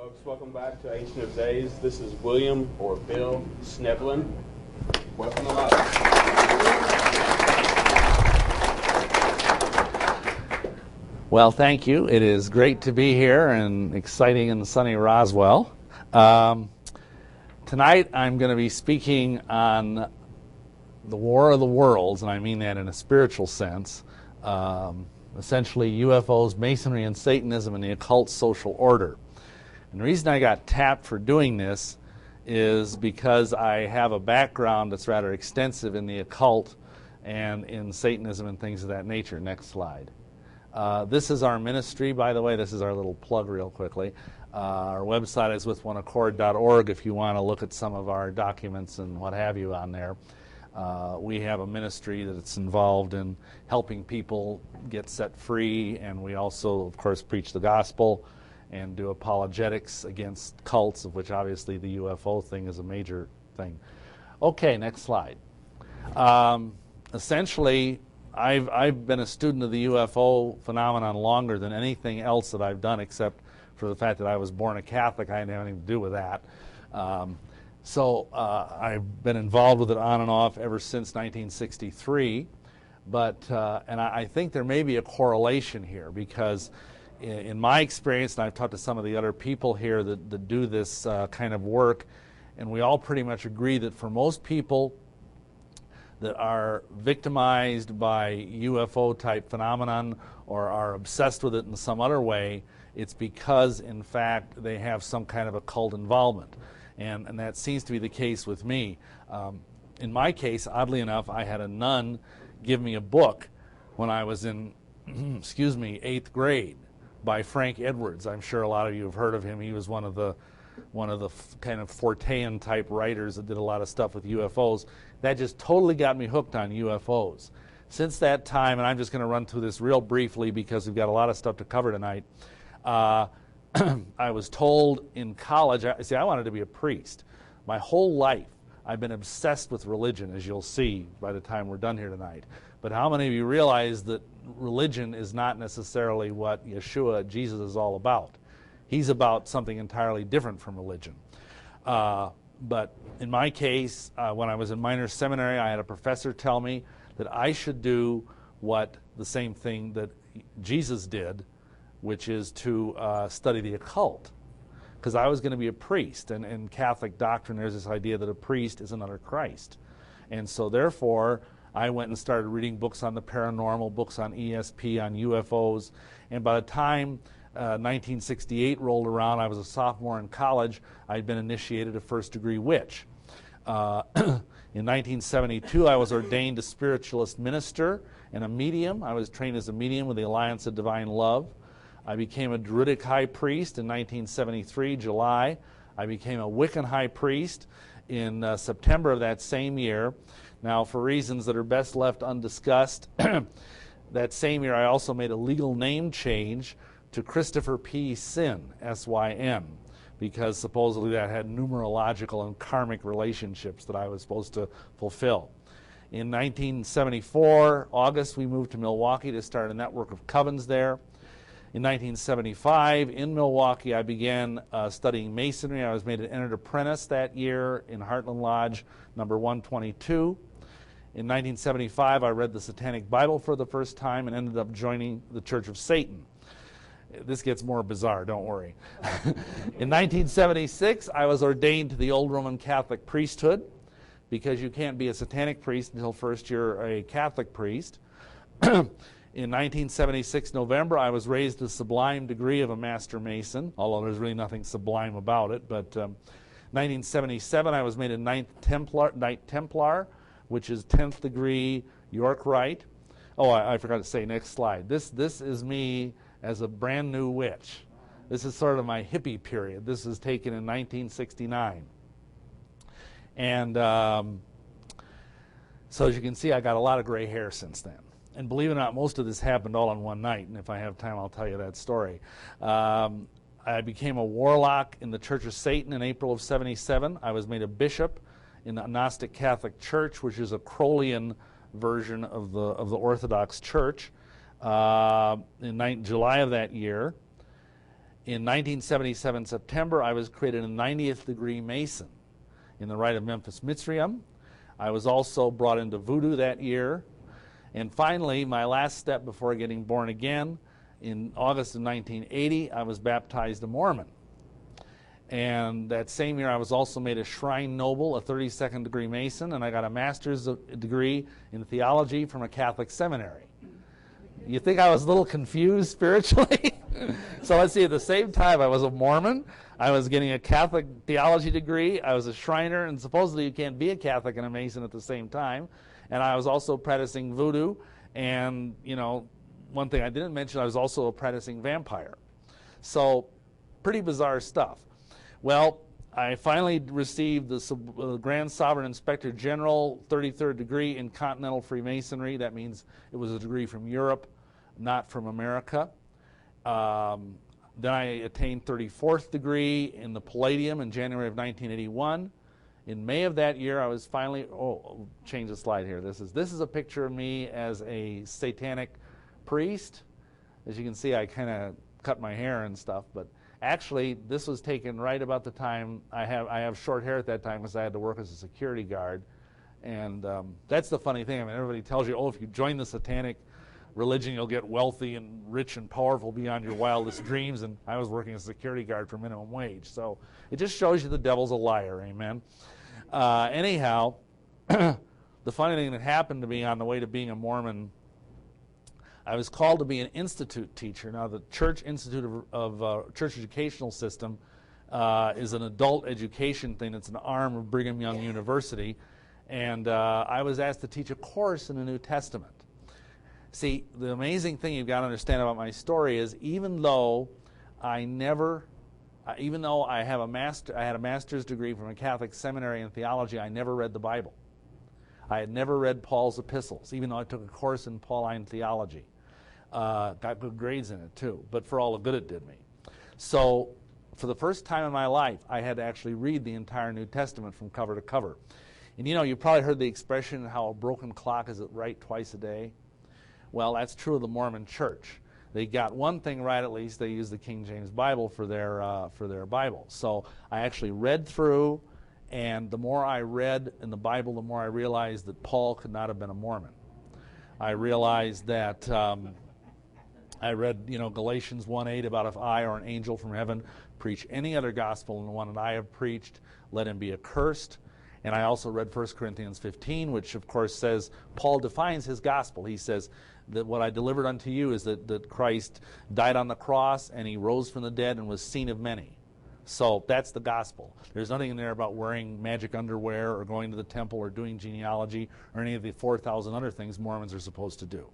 folks. Welcome back to Ancient of Days. This is William, or Bill Schnoebelen. Welcome to life. Well, thank you. It is great to be here and exciting in sunny Roswell. Tonight I'm going to be speaking on the War of the Worlds, and I mean that in a spiritual sense. Essentially UFOs, Masonry, and Satanism, and the occult social order. And the reason I got tapped for doing this is because I have a background that's rather extensive in the occult and in Satanism and things of that nature. Next slide. This is our ministry, by the way. This is our little plug real quickly. Our website is withOneAccord.org if you want to look at some of our documents and what have you on there. We have a ministry that's involved in helping people get set free, and we also, of course, preach the gospel and do apologetics against cults, of which obviously the UFO thing is a major thing. Okay, next slide. Essentially, I've been a student of the UFO phenomenon longer than anything else that I've done, except for the fact that I was born a Catholic. I didn't have anything to do with that. So I've been involved with it on and off ever since 1963. And I think there may be a correlation here, because in my experience, and I've talked to some of the other people here that do this kind of work, and we all pretty much agree that for most people that are victimized by UFO-type phenomenon or are obsessed with it in some other way, it's because, in fact, they have some kind of occult involvement. And that seems to be the case with me. In my case, oddly enough, I had a nun give me a book when I was in, 8th grade by Frank Edwards. I'm sure a lot of you have heard of him. He was one of the kind of Fortean type writers that did a lot of stuff with UFOs. That just totally got me hooked on UFOs. Since that time, and I'm just going to run through this real briefly because we've got a lot of stuff to cover tonight, I was told in college, I wanted to be a priest. My whole life, I've been obsessed with religion, as you'll see by the time we're done here tonight. But how many of you realize that religion is not necessarily what Yeshua, Jesus, is all about? He's about something entirely different from religion. But in my case, when I was in minor seminary, I had a professor tell me that I should do the same thing that Jesus did, which is to study the occult, because I was going to be a priest. And in Catholic doctrine, there's this idea that a priest is another Christ. And so therefore, I went and started reading books on the paranormal, books on ESP, on UFOs. And by the time 1968 rolled around, I was a sophomore in college, I'd been initiated a first-degree witch. In 1972, I was ordained a spiritualist minister and a medium. I was trained as a medium with the Alliance of Divine Love. I became a Druidic high priest in 1973, July. I became a Wiccan high priest in September of that same year. Now, for reasons that are best left undiscussed, that same year I also made a legal name change to Christopher P. Sin, S-Y-N, because supposedly that had numerological and karmic relationships that I was supposed to fulfill. In 1974, August, we moved to Milwaukee to start a network of covens there. In 1975, in Milwaukee, I began studying Masonry. I was made an entered apprentice that year in Heartland Lodge number 122. In 1975, I read the Satanic Bible for the first time and ended up joining the Church of Satan. This gets more bizarre, don't worry. In 1976, I was ordained to the Old Roman Catholic priesthood, because you can't be a Satanic priest until first you're a Catholic priest. In 1976 November, I was raised to the sublime degree of a Master Mason, although there's really nothing sublime about it. But 1977, I was made a Knight Templar, which is 10th degree York Rite. Oh, I forgot to say, next slide. This is me as a brand new witch. This is sort of my hippie period. This is taken in 1969. And so as you can see, I got a lot of gray hair since then. And believe it or not, most of this happened all in one night, and if I have time, I'll tell you that story. I became a warlock in the Church of Satan in April of '77. I was made a bishop in the Gnostic Catholic Church, which is a Crowleyan version of the Orthodox Church, in July of that year. In 1977 September, I was created a 90th degree Mason in the Rite of Memphis Mitzrayim. I was also brought into Voodoo that year. And finally, my last step before getting born again, in August of 1980, I was baptized a Mormon. And that same year, I was also made a Shrine Noble, a 32nd degree Mason, and I got a master's degree in theology from a Catholic seminary. You think I was a little confused spiritually? So let's see, at the same time, I was a Mormon, I was getting a Catholic theology degree, I was a Shriner, and supposedly you can't be a Catholic and a Mason at the same time. And I was also practicing Voodoo, and, you know, one thing I didn't mention, I was also a practicing vampire. So, pretty bizarre stuff. Well, I finally received the Grand Sovereign Inspector General 33rd degree in Continental Freemasonry. That means it was a degree from Europe, not from America. Then I attained 34th degree in the Palladium in January of 1981. In May of that year, I was finally, change the slide here. This is a picture of me as a satanic priest. As you can see, I kind of cut my hair and stuff, but actually, this was taken right about the time I have short hair at that time because I had to work as a security guard, and that's the funny thing. I mean, everybody tells you, if you join the satanic religion, you'll get wealthy and rich and powerful beyond your wildest dreams. And I was working as a security guard for minimum wage, so it just shows you the devil's a liar. Amen. Anyhow, the funny thing that happened to me on the way to being a Mormon, I was called to be an institute teacher. Now, the Church Institute of Church Educational System is an adult education thing. It's an arm of Brigham Young University. And I was asked to teach a course in the New Testament. See, the amazing thing you've got to understand about my story is even though I had a master's degree from a Catholic seminary in theology, I never read the Bible. I had never read Paul's epistles, even though I took a course in Pauline theology. Got good grades in it, too, but for all the good it did me. So, for the first time in my life, I had to actually read the entire New Testament from cover to cover. And you know, you probably heard the expression, how a broken clock is right twice a day. Well, that's true of the Mormon Church. They got one thing right, at least. They used the King James Bible for their Bible. So I actually read through, and the more I read in the Bible, the more I realized that Paul could not have been a Mormon. I realized that I read, Galatians 1:8 about if I or an angel from heaven preach any other gospel than the one that I have preached, let him be accursed. And I also read 1 Corinthians 15, which of course says, Paul defines his gospel. He says that what I delivered unto you is that Christ died on the cross and he rose from the dead and was seen of many. So that's the gospel. There's nothing in there about wearing magic underwear or going to the temple or doing genealogy or any of the 4,000 other things Mormons are supposed to do.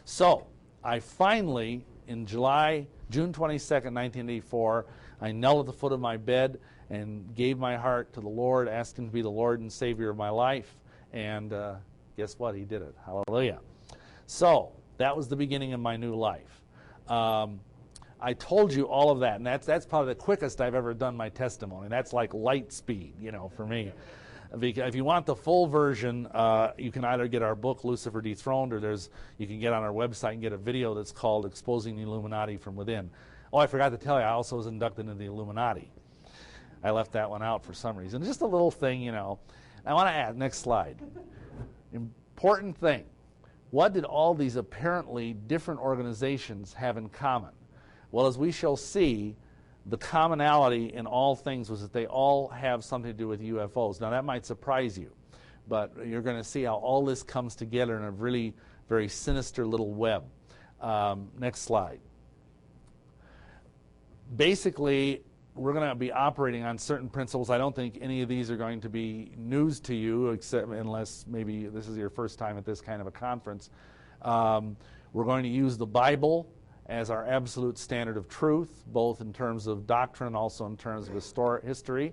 So I finally, in June 22nd, 1984, I knelt at the foot of my bed and gave my heart to the Lord, asked him to be the Lord and Savior of my life. And guess what? He did it. Hallelujah. So that was the beginning of my new life. I told you all of that, and that's probably the quickest I've ever done my testimony. That's like light speed, for me. If you want the full version, you can either get our book, Lucifer Dethroned, or you can get on our website and get a video that's called Exposing the Illuminati from Within. Oh, I forgot to tell you, I also was inducted into the Illuminati. I left that one out for some reason. Just a little thing, I want to add, next slide. Important thing. What did all these apparently different organizations have in common? Well, as we shall see, the commonality in all things was that they all have something to do with UFOs. Now, that might surprise you, but you're going to see how all this comes together in a really very sinister little web. Next slide. Basically, we're going to be operating on certain principles. I don't think any of these are going to be news to you, except unless maybe this is your first time at this kind of a conference. We're going to use the Bible as our absolute standard of truth, both in terms of doctrine and also in terms of history.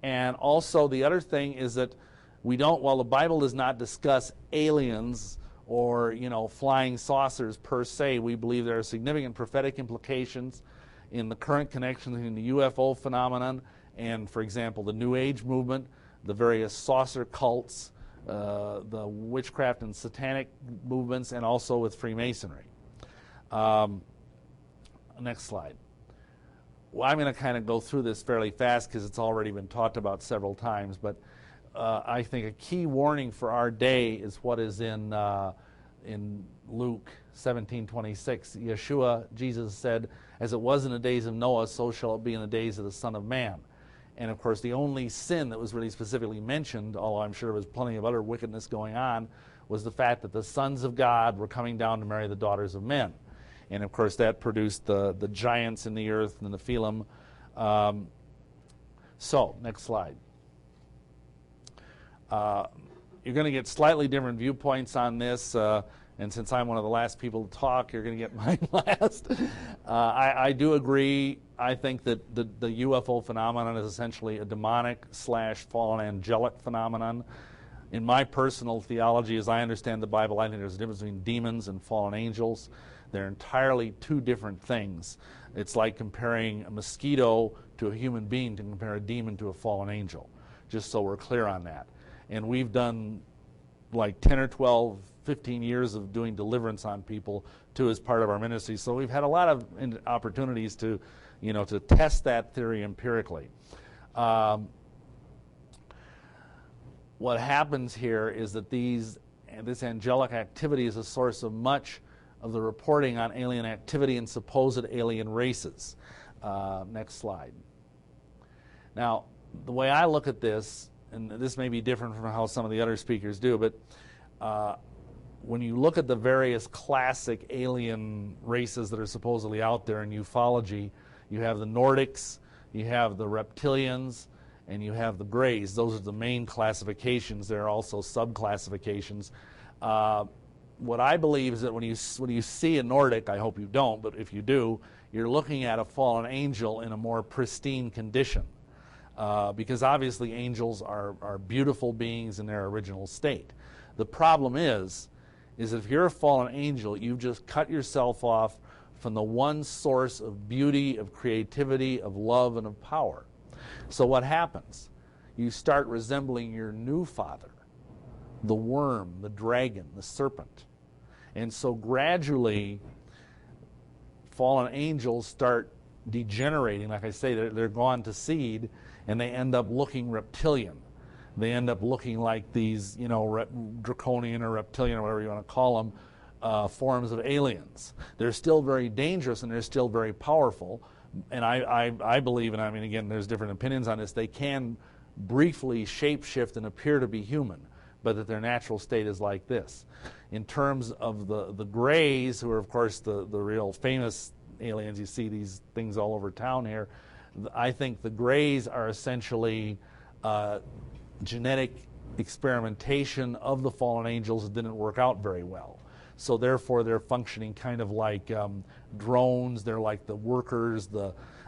And also the other thing is that while the Bible does not discuss aliens or, flying saucers per se, we believe there are significant prophetic implications in the current connection between the UFO phenomenon and, for example, the New Age movement, the various saucer cults, the witchcraft and satanic movements, and also with Freemasonry. Next slide. well, I'm going to kind of go through this fairly fast because it's already been talked about several times, but I think a key warning for our day is what is in Luke 17:26. Yeshua, Jesus said, "As it was in the days of Noah, so shall it be in the days of the Son of Man." And of course, the only sin that was really specifically mentioned, although I'm sure there was plenty of other wickedness going on, was the fact that the sons of God were coming down to marry the daughters of men. And of course, that produced the giants in the earth and the Nephilim. So, next slide. You're going to get slightly different viewpoints on this, and since I'm one of the last people to talk, you're going to get mine last. I do agree. I think that the UFO phenomenon is essentially a demonic/fallen angelic phenomenon. In my personal theology, as I understand the Bible, I think there's a difference between demons and fallen angels. They're entirely two different things. It's like comparing a mosquito to a human being to compare a demon to a fallen angel, just so we're clear on that. And we've done like 10 or 12, 15 years of doing deliverance on people, too, as part of our ministry. So we've had a lot of opportunities to, to test that theory empirically. What happens here is that this angelic activity is a source of much of the reporting on alien activity and supposed alien races. Next slide. Now, the way I look at this, and this may be different from how some of the other speakers do, but when you look at the various classic alien races that are supposedly out there in ufology, you have the Nordics, you have the reptilians, and you have the Greys. Those are the main classifications. There are also sub-classifications. What I believe is that when you see a Nordic, I hope you don't, but if you do, you're looking at a fallen angel in a more pristine condition. Because obviously angels are beautiful beings in their original state. The problem is if you're a fallen angel, you've just cut yourself off from the one source of beauty, of creativity, of love, and of power. So what happens? You start resembling your new father, the worm, the dragon, the serpent. And so gradually, fallen angels start degenerating. Like I say, they're gone to seed, and they end up looking reptilian. They end up looking like these, draconian or reptilian or whatever you want to call them, forms of aliens. They're still very dangerous and they're still very powerful. And I believe, and I mean, again, there's different opinions on this, they can briefly shapeshift and appear to be human, but that their natural state is like this. In terms of the Greys, who are, of course, the real famous aliens, you see these things all over town here, I think the Greys are essentially genetic experimentation of the fallen angels that didn't work out very well. So therefore, they're functioning kind of like drones. They're like the workers.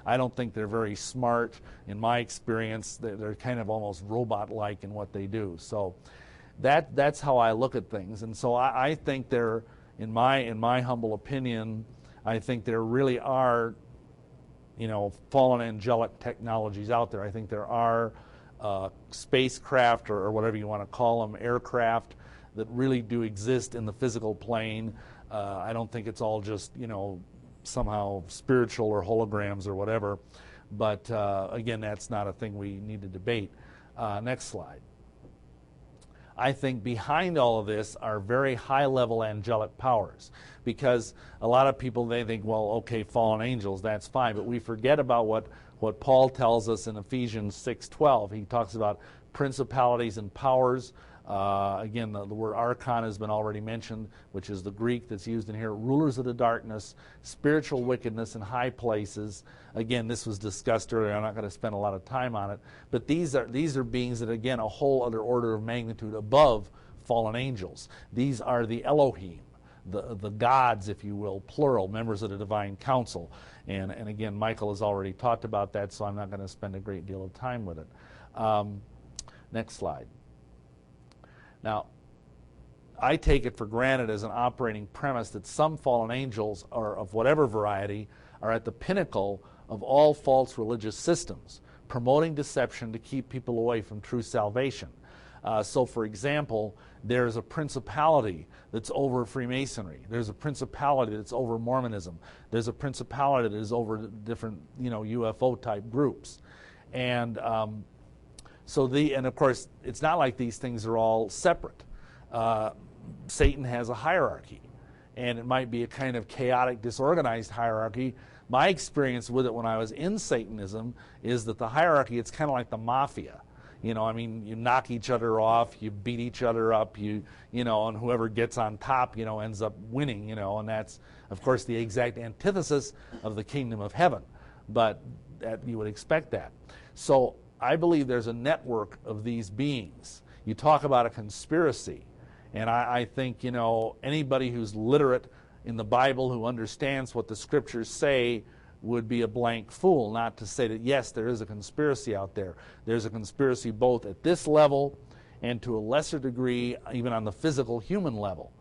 I don't think they're very smart. In my experience, they're kind of almost robot-like in what they do. So that's how I look at things. And so I think there, in my humble opinion, I think there really are, fallen angelic technologies out there. I think there are spacecraft or whatever you want to call them, aircraft, that really do exist in the physical plane. I don't think it's all just, somehow spiritual or holograms or whatever. But again, that's not a thing we need to debate. Next slide. I think behind all of this are very high-level angelic powers, because a lot of people, they think, well, okay, fallen angels, that's fine, but we forget about what Paul tells us in Ephesians 6:12. He talks about principalities and powers. Again, the word archon has been already mentioned, which is the Greek that's used in here. Rulers of the darkness, spiritual wickedness in high places. Again, this was discussed earlier. I'm not going to spend a lot of time on it. But these are beings that, again, a whole other order of magnitude above fallen angels. These are the Elohim, the gods, if you will, plural, members of the divine council. And again, Michael has already talked about that, so I'm not going to spend a great deal of time with it. Next slide. Now, I take it for granted as an operating premise that some fallen angels, or of whatever variety, are at the pinnacle of all false religious systems, promoting deception to keep people away from true salvation. So, for example, there's a principality that's over Freemasonry. There's a principality that's over Mormonism. There's a principality that is over different, UFO type groups, and and of course, it's not like these things are all separate. Satan has a hierarchy, and it might be a kind of chaotic, disorganized hierarchy. My experience with it when I was in Satanism is that the hierarchy, it's kind of like the mafia. You knock each other off, you beat each other up, and whoever gets on top, ends up winning, and that's, of course, the exact antithesis of the kingdom of heaven. But you would expect that. So I believe there's a network of these beings. You talk about a conspiracy, and I think, anybody who's literate in the Bible, who understands what the scriptures say, would be a blank fool not to say that, yes, there is a conspiracy out there. There's a conspiracy both at this level and to a lesser degree even on the physical human level.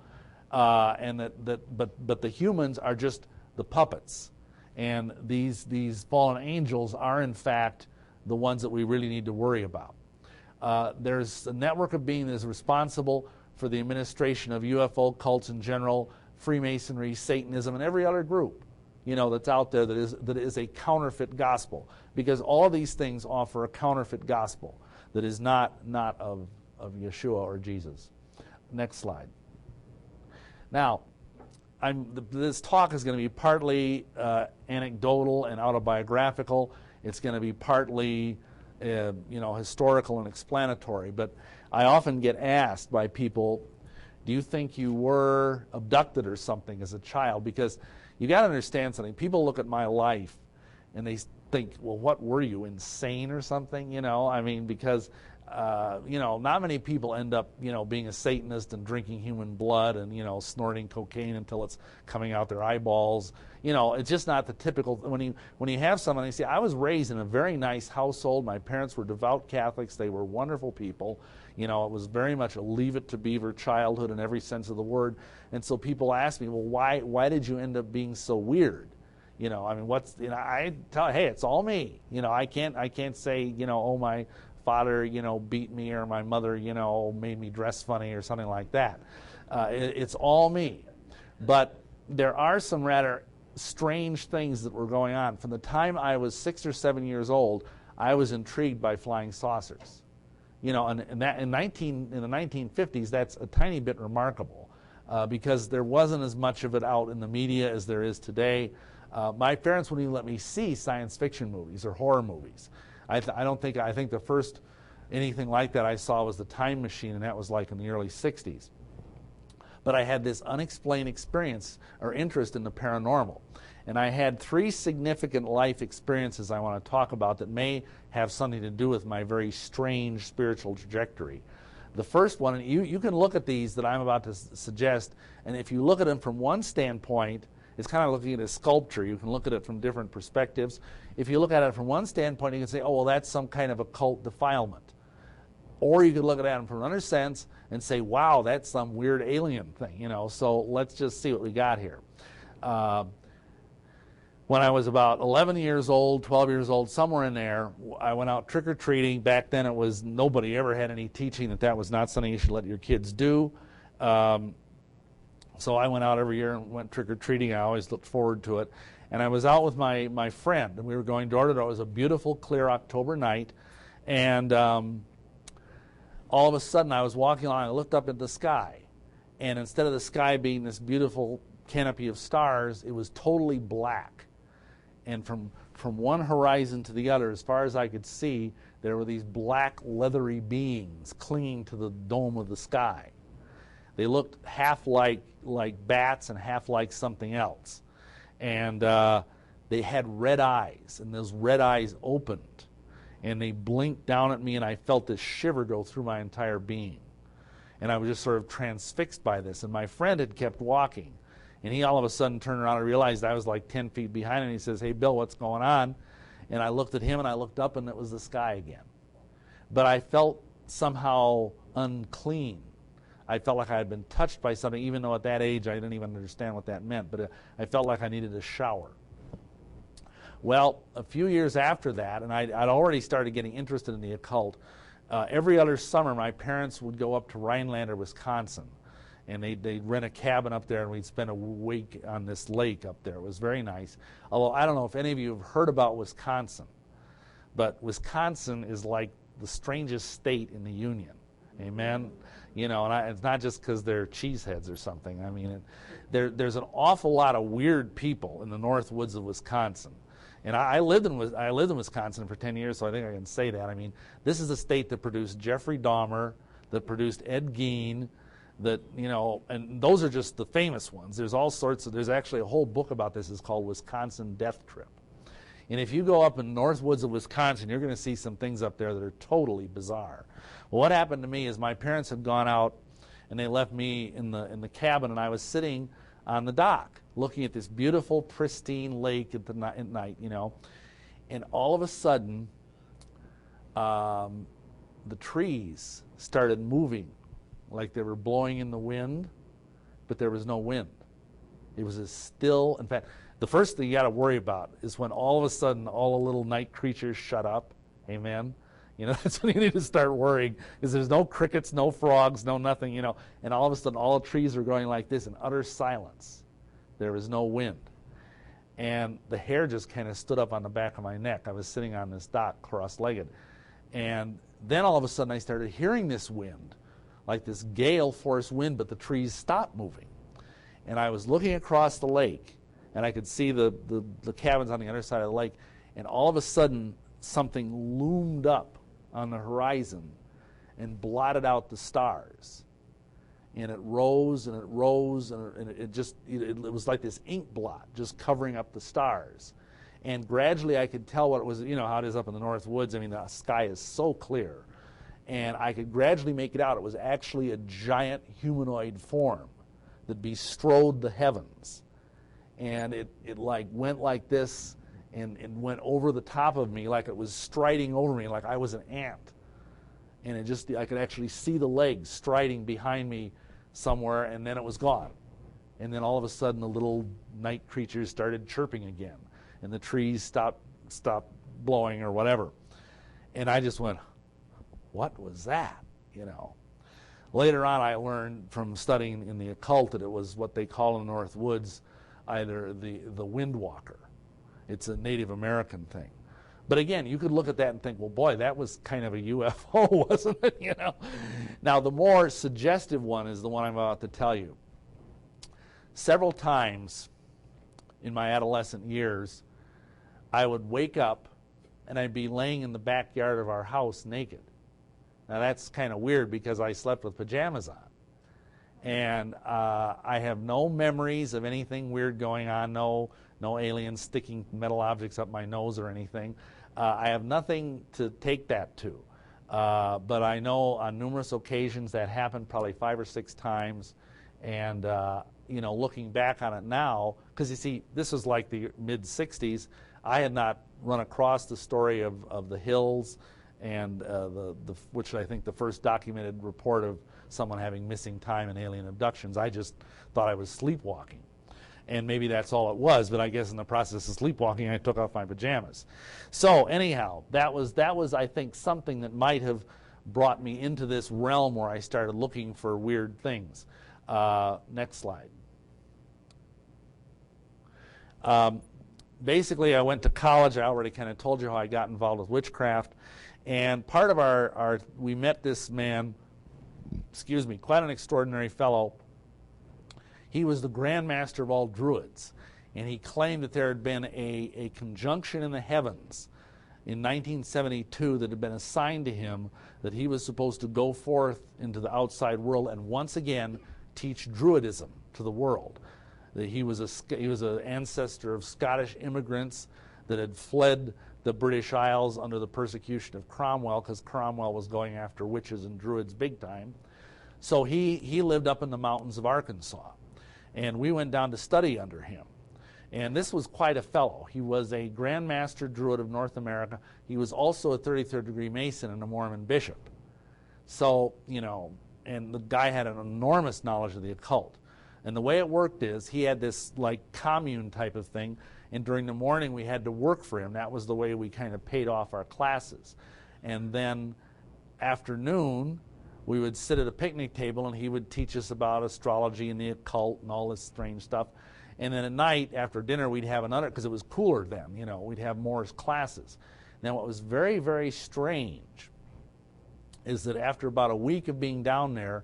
But the humans are just the puppets. And these fallen angels are, in fact, the ones that we really need to worry about. There's a network of beings that is responsible for the administration of UFO cults in general, Freemasonry, Satanism, and every other group that's out there that is a counterfeit gospel, because all these things offer a counterfeit gospel that is not of Yeshua or Jesus. Next slide. Now, this talk is going to be partly anecdotal and autobiographical. It's going to be partly historical and explanatory. But I often get asked by people, do you think you were abducted or something as a child? Because you got to understand something. People look at my life and they think, well, what were you, insane or something? Because not many people end up, being a Satanist and drinking human blood and, snorting cocaine until it's coming out their eyeballs. It's just not the typical. When you have someone, they say, I was raised in a very nice household. My parents were devout Catholics. They were wonderful people. It was very much a leave it to beaver childhood in every sense of the word. And so people ask me, well, why did you end up being so weird? I tell, hey, it's all me. I can't say, oh, my father, beat me, or my mother, made me dress funny or something like that. It's all me. But there are some rather strange things that were going on. From the time I was 6 or 7 years old, I was intrigued by flying saucers. And in the 1950s, that's a tiny bit remarkable because there wasn't as much of it out in the media as there is today. My parents wouldn't even let me see science fiction movies or horror movies. I think the first anything like that I saw was The Time Machine, and that was like in the early 60s. But I had this unexplained experience or interest in the paranormal. And I had 3 significant life experiences I want to talk about that may have something to do with my very strange spiritual trajectory. The first one, and you can look at these that I'm about to suggest, and if you look at them from one standpoint, it's kind of looking at a sculpture. You can look at it from different perspectives. If you look at it from one standpoint, you can say, oh, well, that's some kind of occult defilement. Or you could look at it from another sense and say, wow, that's some weird alien thing. So let's just see what we got here. When I was about 11 years old, 12 years old, somewhere in there, I went out trick-or-treating. Back then, nobody ever had any teaching that was not something you should let your kids do. So I went out every year and went trick-or-treating. I always looked forward to it. And I was out with my friend, and we were going door to door. It was a beautiful, clear October night. And all of a sudden, I was walking along, I looked up at the sky. And instead of the sky being this beautiful canopy of stars, it was totally black. And from one horizon to the other, as far as I could see, there were these black, leathery beings clinging to the dome of the sky. They looked half like bats and half like something else. And they had red eyes, and those red eyes opened. And they blinked down at me, and I felt this shiver go through my entire being. And I was just sort of transfixed by this. And my friend had kept walking. And he all of a sudden turned around and realized I was like 10 feet behind him. And he says, hey, Bill, what's going on? And I looked at him, and I looked up, and it was the sky again. But I felt somehow unclean. I felt like I had been touched by something, even though at that age I didn't even understand what that meant. But I felt like I needed a shower. Well, a few years after that, and I'd already started getting interested in the occult, every other summer, my parents would go up to Rhinelander, Wisconsin, and they'd rent a cabin up there, and we'd spend a week on this lake up there. It was very nice. Although I don't know if any of you have heard about Wisconsin, but Wisconsin is like the strangest state in the Union. Amen? You know, and it's not just because they're cheeseheads or something. I mean, there's an awful lot of weird people in the north woods of Wisconsin. And I lived in Wisconsin for 10 years, so I think I can say that. I mean, this is a state that produced Jeffrey Dahmer, that produced Ed Gein, that, you know, and those are just the famous ones. There's all sorts of, there's actually a whole book about this. It's called Wisconsin Death Trip. And if you go up in north woods of Wisconsin, you're going to see some things up there that are totally bizarre. Well, what happened to me is my parents had gone out and they left me in the cabin, and I was sitting on the dock looking at this beautiful, pristine lake at night, you know. And all of a sudden, the trees started moving like they were blowing in the wind, but there was no wind. It was as still. In fact, the first thing you got to worry about is when all of a sudden all the little night creatures shut up. Amen. You know, that's when you need to start worrying, because there's no crickets, no frogs, no nothing, you know. And all of a sudden all the trees were going like this in utter silence. There was no wind. And the hair just kind of stood up on the back of my neck. I was sitting on this dock cross-legged. And then all of a sudden I started hearing this wind, like this gale force wind, but the trees stopped moving. And I was looking across the lake, and I could see the cabins on the other side of the lake, and all of a sudden something loomed up on the horizon and blotted out the stars. And it rose and it rose, and it was like this ink blot just covering up the stars. And gradually I could tell what it was. You know how it is up in the north woods. I mean, the sky is so clear. And I could gradually make it out. It was actually a giant humanoid form that bestrode the heavens. And it like went like this and went over the top of me like it was striding over me like I was an ant. And I could actually see the legs striding behind me somewhere, and then it was gone. And then all of a sudden the little night creatures started chirping again, and the trees stopped blowing or whatever. And I just went, what was that? You know. Later on I learned from studying in the occult that it was what they call in the North Woods either the windwalker. It's a Native American thing. But again, you could look at that and think, well, boy, that was kind of a UFO, wasn't it? You know. Now, the more suggestive one is the one I'm about to tell you. Several times in my adolescent years, I would wake up and I'd be laying in the backyard of our house naked. Now, that's kind of weird because I slept with pajamas on. And I have no memories of anything weird going on, no aliens sticking metal objects up my nose or anything. I have nothing to take that to. But I know on numerous occasions that happened, probably 5 or 6 times. And, you know, looking back on it now, because you see, this was like the mid-'60s. I had not run across the story of the hills and which I think the first documented report of someone having missing time and alien abductions. I just thought I was sleepwalking. And maybe that's all it was, but I guess in the process of sleepwalking, I took off my pajamas. So anyhow, that was I think, something that might have brought me into this realm where I started looking for weird things. Next slide. Basically, I went to college. I already kind of told you how I got involved with witchcraft. And part of we met this man, quite an extraordinary fellow. He was the Grand Master of all Druids, and he claimed that there had been a conjunction in the heavens in 1972 that had been assigned to him, that he was supposed to go forth into the outside world and once again teach Druidism to the world. That he was an ancestor of Scottish immigrants that had fled the British Isles under the persecution of Cromwell, because Cromwell was going after witches and Druids big time. So he lived up in the mountains of Arkansas. And we went down to study under him. And this was quite a fellow. He was a Grand Master Druid of North America. He was also a 33rd degree Mason and a Mormon bishop. So, you know, and the guy had an enormous knowledge of the occult. And the way it worked is he had this like commune type of thing, and during the morning we had to work for him. That was the way we kind of paid off our classes. And then afternoon, we would sit at a picnic table and he would teach us about astrology and the occult and all this strange stuff. And then at night, after dinner, we'd have another, because it was cooler then, you know, we'd have more classes. Now, what was very, very strange is that after about a week of being down there,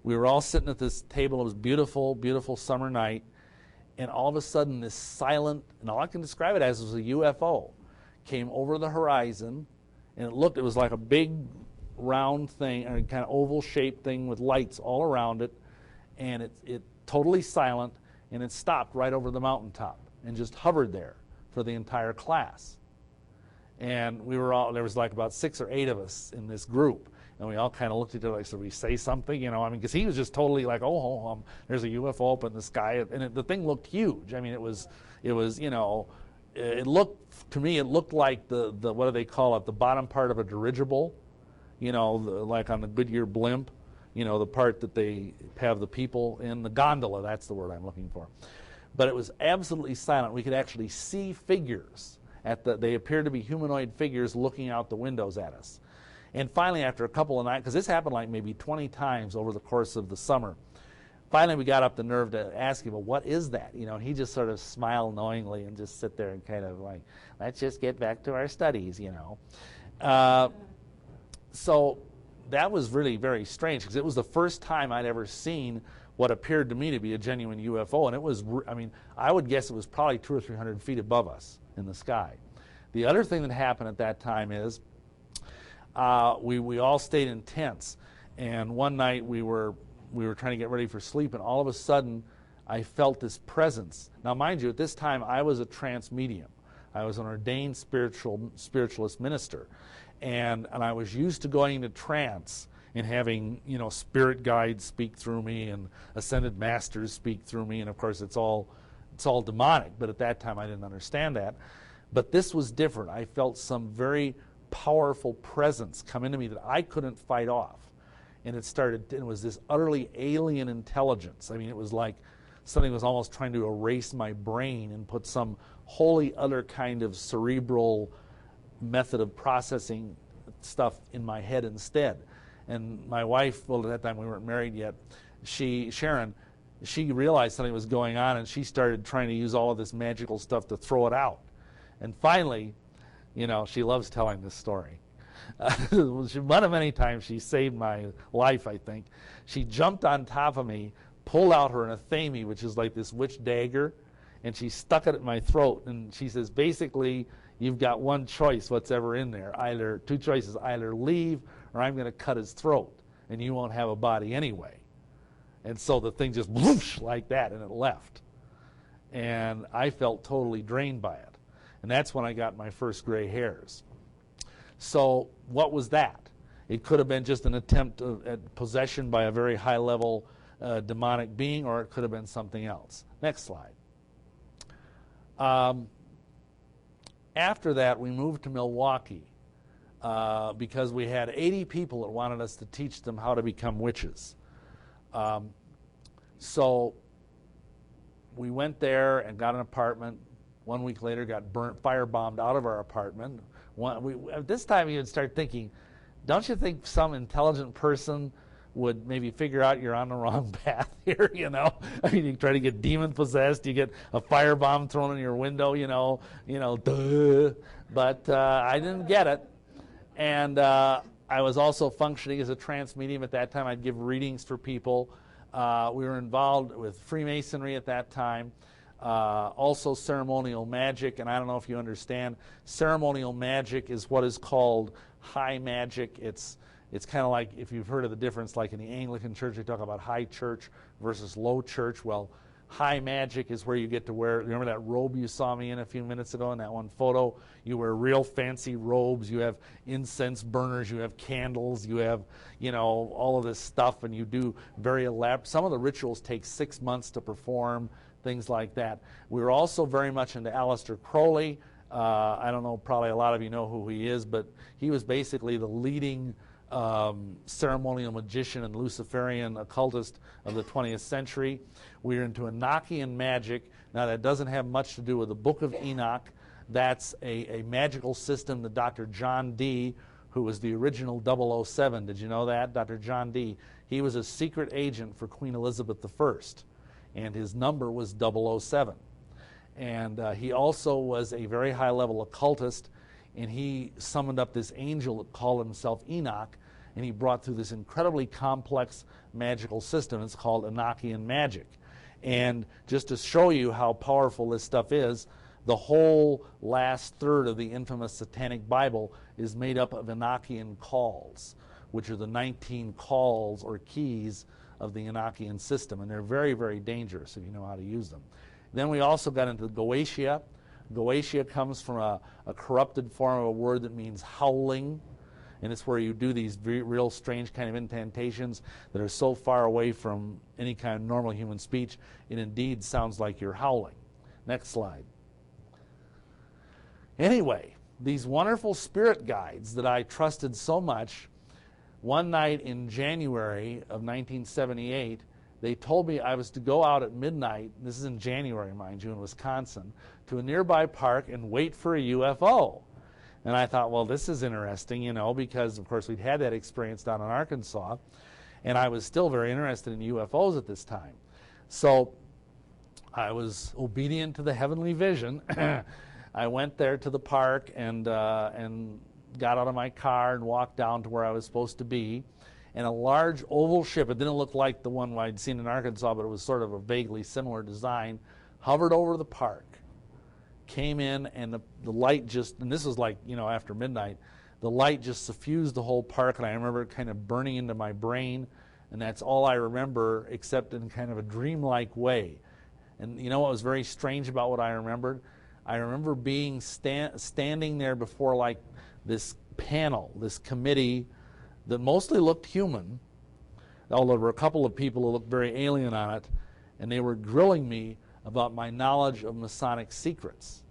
we were all sitting at this table. It was beautiful, beautiful summer night. And all of a sudden, this silent, and all I can describe it as was a UFO, came over the horizon. And it was like a big round thing, or kind of oval-shaped thing with lights all around it. And it totally silent, and it stopped right over the mountaintop and just hovered there for the entire class. And there was like about 6 or 8 of us in this group. And we all kind of looked at each other like, should we say something? You know, I mean, because he was just totally like, there's a UFO up in the sky. And the thing looked huge. I mean, it was, you know, it looked like the what do they call it, the bottom part of a dirigible, you know, like on the Goodyear blimp, you know, the part that they have the people in, the gondola, that's the word I'm looking for. But it was absolutely silent. We could actually see figures. They appeared to be humanoid figures looking out the windows at us. And finally, after a couple of nights, because this happened like maybe 20 times over the course of the summer, finally we got up the nerve to ask him, well, what is that? You know, and he just sort of smiled knowingly and just sit there and kind of like, let's just get back to our studies, you know. So that was really very strange, because it was the first time I'd ever seen what appeared to me to be a genuine UFO. And it was, I mean, I would guess it was probably 200 or 300 feet above us in the sky. The other thing that happened at that time is we all stayed in tents, and one night we were trying to get ready for sleep, and all of a sudden I felt this presence. Now, mind you, at this time I was a trance medium. I was an ordained spiritualist minister, and I was used to going into trance and having, you know, spirit guides speak through me and ascended masters speak through me, and of course it's all demonic, but at that time I didn't understand that. But this was different. I felt some very powerful presence come into me that I couldn't fight off. And it was this utterly alien intelligence. I mean, it was like something was almost trying to erase my brain and put some wholly other kind of cerebral method of processing stuff in my head instead. And my wife, well, at that time we weren't married yet, Sharon, she realized something was going on, and she started trying to use all of this magical stuff to throw it out. And finally, you know, she loves telling this story. One of many times she saved my life, I think. She jumped on top of me, pulled out her anathema, which is like this witch dagger, and she stuck it at my throat. And she says, basically, you've got one choice, what's ever in there. Two choices, either leave or I'm going to cut his throat, and you won't have a body anyway. And so the thing just whoosh like that, and it left. And I felt totally drained by it. And that's when I got my first gray hairs. So what was that? It could have been just an attempt at possession by a very high-level demonic being, or it could have been something else. Next slide. After that, we moved to Milwaukee because we had 80 people that wanted us to teach them how to become witches. So we went there and got an apartment. 1 week later, got firebombed out of our apartment. At this time, you would start thinking, don't you think some intelligent person would maybe figure out you're on the wrong path here, you know? I mean, you try to get demon-possessed, you get a firebomb thrown in your window, you know, duh. But I didn't get it. And I was also functioning as a trance medium at that time. I'd give readings for people. We were involved with Freemasonry at that time. Also ceremonial magic, and I don't know if you understand, ceremonial magic is what is called high magic. It's kind of like, if you've heard of the difference, like in the Anglican Church, they talk about high church versus low church. Well, high magic is where you get to wear, remember that robe you saw me in a few minutes ago in that one photo? You wear real fancy robes, you have incense burners, you have candles, you have, you know, all of this stuff, and you do very elaborate, some of the rituals take 6 months to perform, things like that. We were also very much into Aleister Crowley. I don't know, probably a lot of you know who he is, but he was basically the leading ceremonial magician and Luciferian occultist of the 20th century. We were into Enochian magic. Now, that doesn't have much to do with the Book of Enoch. That's a magical system that Dr. John Dee, who was the original 007. Did you know that? Dr. John Dee. He was a secret agent for Queen Elizabeth I, and his number was 007. And he also was a very high-level occultist, and he summoned up this angel that called himself Enoch, and he brought through this incredibly complex magical system. It's called Enochian magic. And just to show you how powerful this stuff is, the whole last third of the infamous Satanic Bible is made up of Enochian calls, which are the 19 calls or keys of the Enochian system. And they're very, very dangerous if you know how to use them. Then we also got into Goetia. Goetia comes from a corrupted form of a word that means howling. And it's where you do these real strange kind of incantations that are so far away from any kind of normal human speech, it indeed sounds like you're howling. Next slide. Anyway, these wonderful spirit guides that I trusted so much, one night in January of 1978, they told me I was to go out at midnight, this is in January, mind you, in Wisconsin, to a nearby park and wait for a UFO. And I thought, well, this is interesting, you know, because, of course, we'd had that experience down in Arkansas, and I was still very interested in UFOs at this time. So I was obedient to the heavenly vision. I went there to the park and got out of my car and walked down to where I was supposed to be. And a large oval ship, it didn't look like the one I'd seen in Arkansas, but it was sort of a vaguely similar design, hovered over the park, came in, and the light just, and this was like, you know, after midnight, the light just suffused the whole park, and I remember it kind of burning into my brain, and that's all I remember, except in kind of a dreamlike way. And you know what was very strange about what I remembered? I remember being standing there before like this panel, this committee that mostly looked human, although there were a couple of people who looked very alien on it, and they were grilling me about my knowledge of Masonic secrets.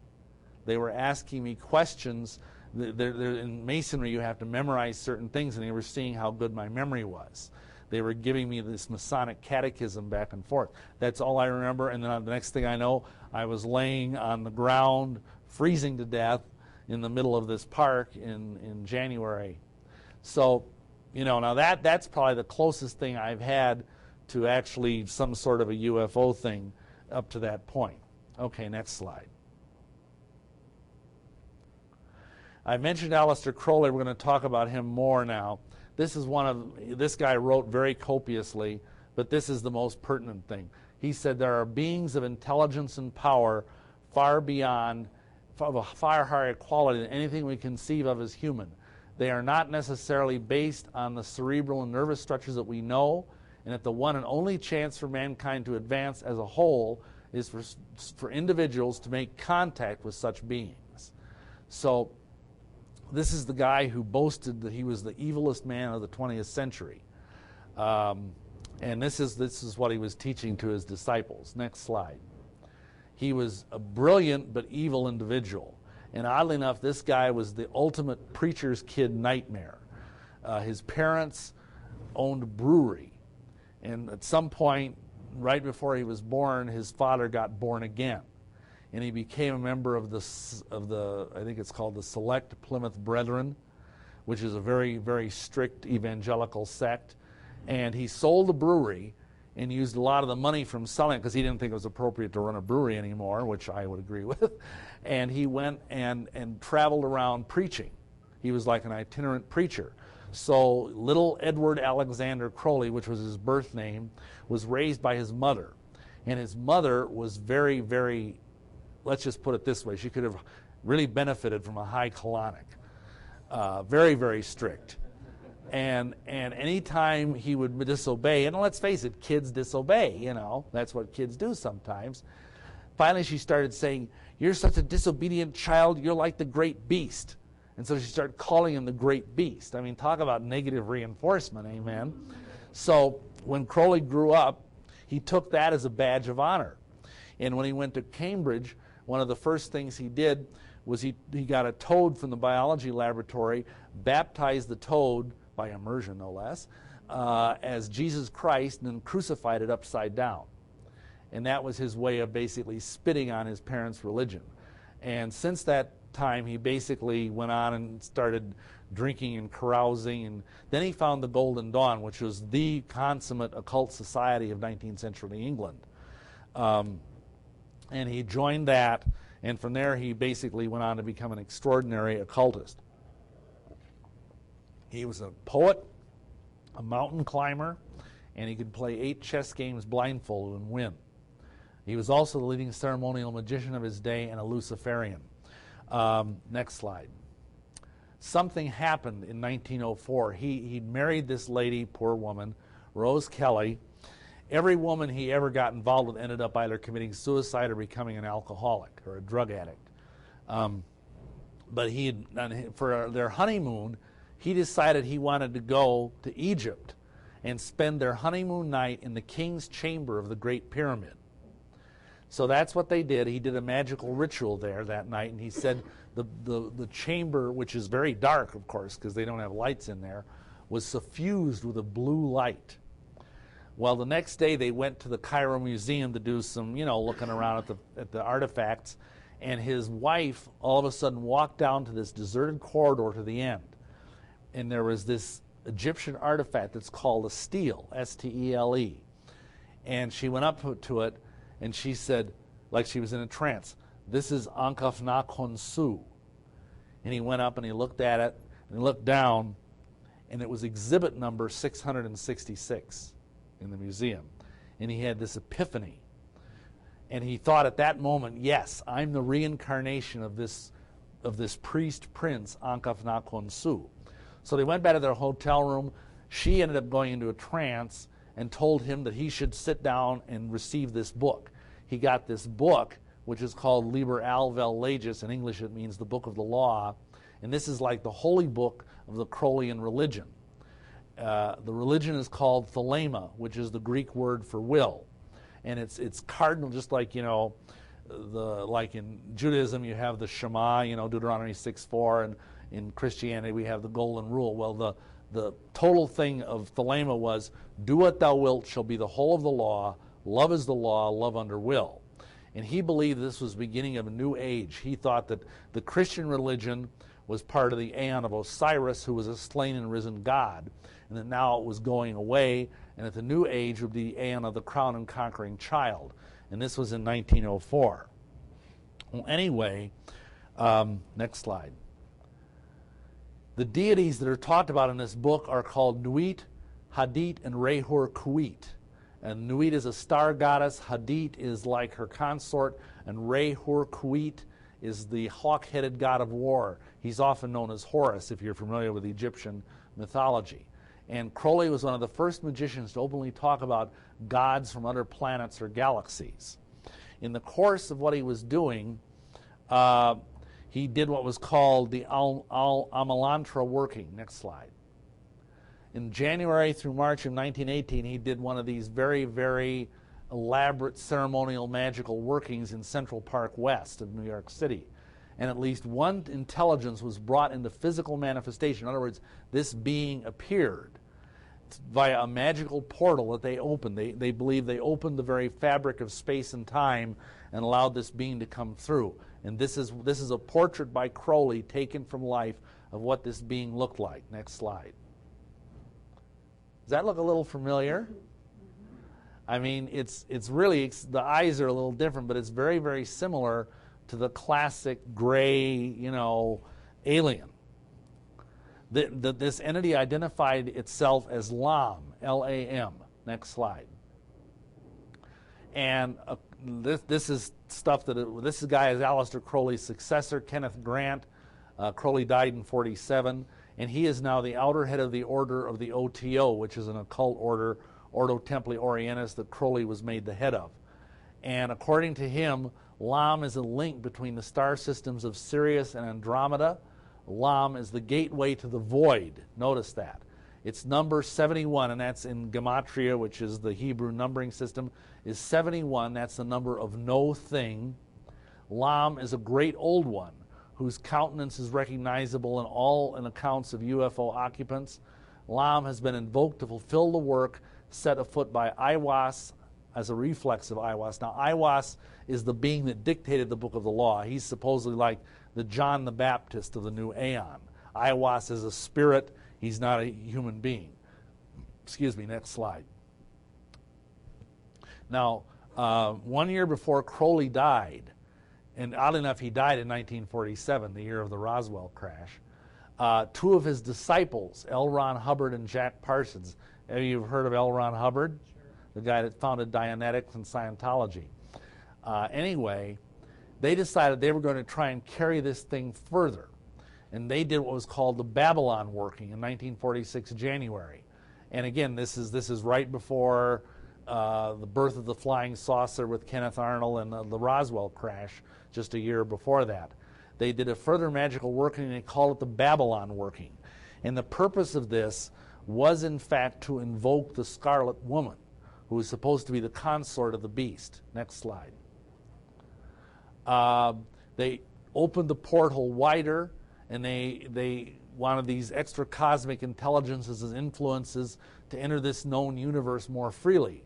They were asking me questions. In Masonry, you have to memorize certain things, and they were seeing how good my memory was. They were giving me this Masonic catechism back and forth. That's all I remember, and then the next thing I know, I was laying on the ground, freezing to death in the middle of this park in January. So, you know, now that's probably the closest thing I've had to actually some sort of a UFO thing up to that point. Okay, next slide. I mentioned Aleister Crowley. We're going to talk about him more now. This guy wrote very copiously, but this is the most pertinent thing. He said there are beings of intelligence and power far beyond, of a far higher quality than anything we conceive of as human. They are not necessarily based on the cerebral and nervous structures that we know, and that the one and only chance for mankind to advance as a whole is for individuals to make contact with such beings. So this is the guy who boasted that he was the evilest man of the 20th century. And this is what he was teaching to his disciples. Next slide. He was a brilliant but evil individual. And oddly enough, this guy was the ultimate preacher's kid nightmare. His parents owned a brewery. And at some point, right before he was born, his father got born again. And he became a member of the I think it's called the Select Plymouth Brethren, which is a very, very strict evangelical sect. And he sold the brewery and used a lot of the money from selling it because he didn't think it was appropriate to run a brewery anymore, which I would agree with. And he went and traveled around preaching. He was like an itinerant preacher. So little Edward Alexander Crowley, which was his birth name, was raised by his mother. And his mother was very, very, let's just put it this way, she could have really benefited from a high colonic. Very, very strict. And any time he would disobey, and let's face it, kids disobey, you know, that's what kids do sometimes. Finally, she started saying, "You're such a disobedient child, you're like the great beast." And so she started calling him the great beast. I mean, talk about negative reinforcement, amen? So when Crowley grew up, he took that as a badge of honor. And when he went to Cambridge, one of the first things he did was he got a toad from the biology laboratory, baptized the toad, by immersion no less, as Jesus Christ, and then crucified it upside down. And that was his way of basically spitting on his parents' religion. And since that time, he basically went on and started drinking and carousing, and then he found the Golden Dawn, which was the consummate occult society of 19th century England. And he joined that, and from there he basically went on to become an extraordinary occultist. He was a poet, a mountain climber, and he could play 8 chess games blindfolded and win. He was also the leading ceremonial magician of his day and a Luciferian. Next slide. Something happened in 1904. He married this lady, poor woman, Rose Kelly. Every woman he ever got involved with ended up either committing suicide or becoming an alcoholic or a drug addict. But for their honeymoon, he decided he wanted to go to Egypt and spend their honeymoon night in the king's chamber of the Great Pyramid. So that's what they did. He did a magical ritual there that night, and he said the chamber, which is very dark, of course, because they don't have lights in there, was suffused with a blue light. Well, the next day they went to the Cairo Museum to do some, looking around at the artifacts, and his wife all of a sudden walked down to this deserted corridor to the end, and there was this Egyptian artifact that's called a stele, S-T-E-L-E, and she went up to it, and she said, like she was in a trance, "This is Ankh-Nakhonsu." And he went up and he looked at it, and he looked down, and it was exhibit number 666 in the museum. And he had this epiphany. And he thought at that moment, yes, I'm the reincarnation of this priest prince, Ankh-Nakhonsu. So they went back to their hotel room. She ended up going into a trance and told him that he should sit down and receive this book. He got this book, which is called Liber Alvel Legis. In English, it means the Book of the Law. And this is like the holy book of the Crowleyan religion. The religion is called Thelema, which is the Greek word for will. And it's cardinal, just like, like in Judaism, you have the Shema, Deuteronomy 6:4, and in Christianity, we have the Golden Rule. Well, the total thing of Thelema was, do what thou wilt shall be the whole of the law, love is the law, love under will. And he believed this was the beginning of a new age. He thought that the Christian religion was part of the Aeon of Osiris, who was a slain and risen God, and that now it was going away, and that the new age would be the Aeon of the crown and conquering child. And this was in 1904. Well, anyway, next slide. The deities that are talked about in this book are called Nuit, Hadit, and Rehur Kuit. And Nuit is a star goddess, Hadit is like her consort, and Rehur Kuit is the hawk-headed god of war. He's often known as Horus, if you're familiar with Egyptian mythology. And Crowley was one of the first magicians to openly talk about gods from other planets or galaxies. In the course of what he was doing, he did what was called the Amalantra working. Next slide. In January through March of 1918, he did one of these very, very elaborate ceremonial magical workings in Central Park West of New York City. And at least one intelligence was brought into physical manifestation. In other words, this being appeared via a magical portal that they opened. They believe they opened the very fabric of space and time and allowed this being to come through. And this is a portrait by Crowley taken from life of what this being looked like. Next slide. Does that look a little familiar? I mean, it's really, the eyes are a little different, but it's very, very similar to the classic gray, alien. This entity identified itself as Lam, L-A-M. Next slide. And this is stuff this guy is Aleister Crowley's successor, Kenneth Grant. Crowley died in 1947, and he is now the outer head of the order of the OTO, which is an occult order, Ordo Templi Orientis, that Crowley was made the head of. And according to him, Lam is a link between the star systems of Sirius and Andromeda. Lam is the gateway to the void. Notice that. It's number 71, and that's in Gematria, which is the Hebrew numbering system, is 71. That's the number of no thing. Lam is a great old one whose countenance is recognizable in all accounts of UFO occupants. Lam has been invoked to fulfill the work set afoot by Aiwass as a reflex of Aiwass. Now, Aiwass is the being that dictated the Book of the Law. He's supposedly like the John the Baptist of the new aeon. Aiwass is a spirit. He's not a human being. Excuse me, next slide. Now, 1 year before Crowley died, and oddly enough, he died in 1947, the year of the Roswell crash, two of his disciples, L. Ron Hubbard and Jack Parsons. Have you heard of L. Ron Hubbard? Sure. The guy that founded Dianetics and Scientology. Anyway, they decided they were going to try and carry this thing further. And they did what was called the Babylon working in 1946 January. And again, this is right before the birth of the flying saucer with Kenneth Arnold and the Roswell crash just a year before that. They did a further magical working, and they called it the Babylon working. And the purpose of this was, in fact, to invoke the Scarlet Woman, who was supposed to be the consort of the beast. Next slide. They opened the portal wider, and they wanted these extra cosmic intelligences as influences to enter this known universe more freely.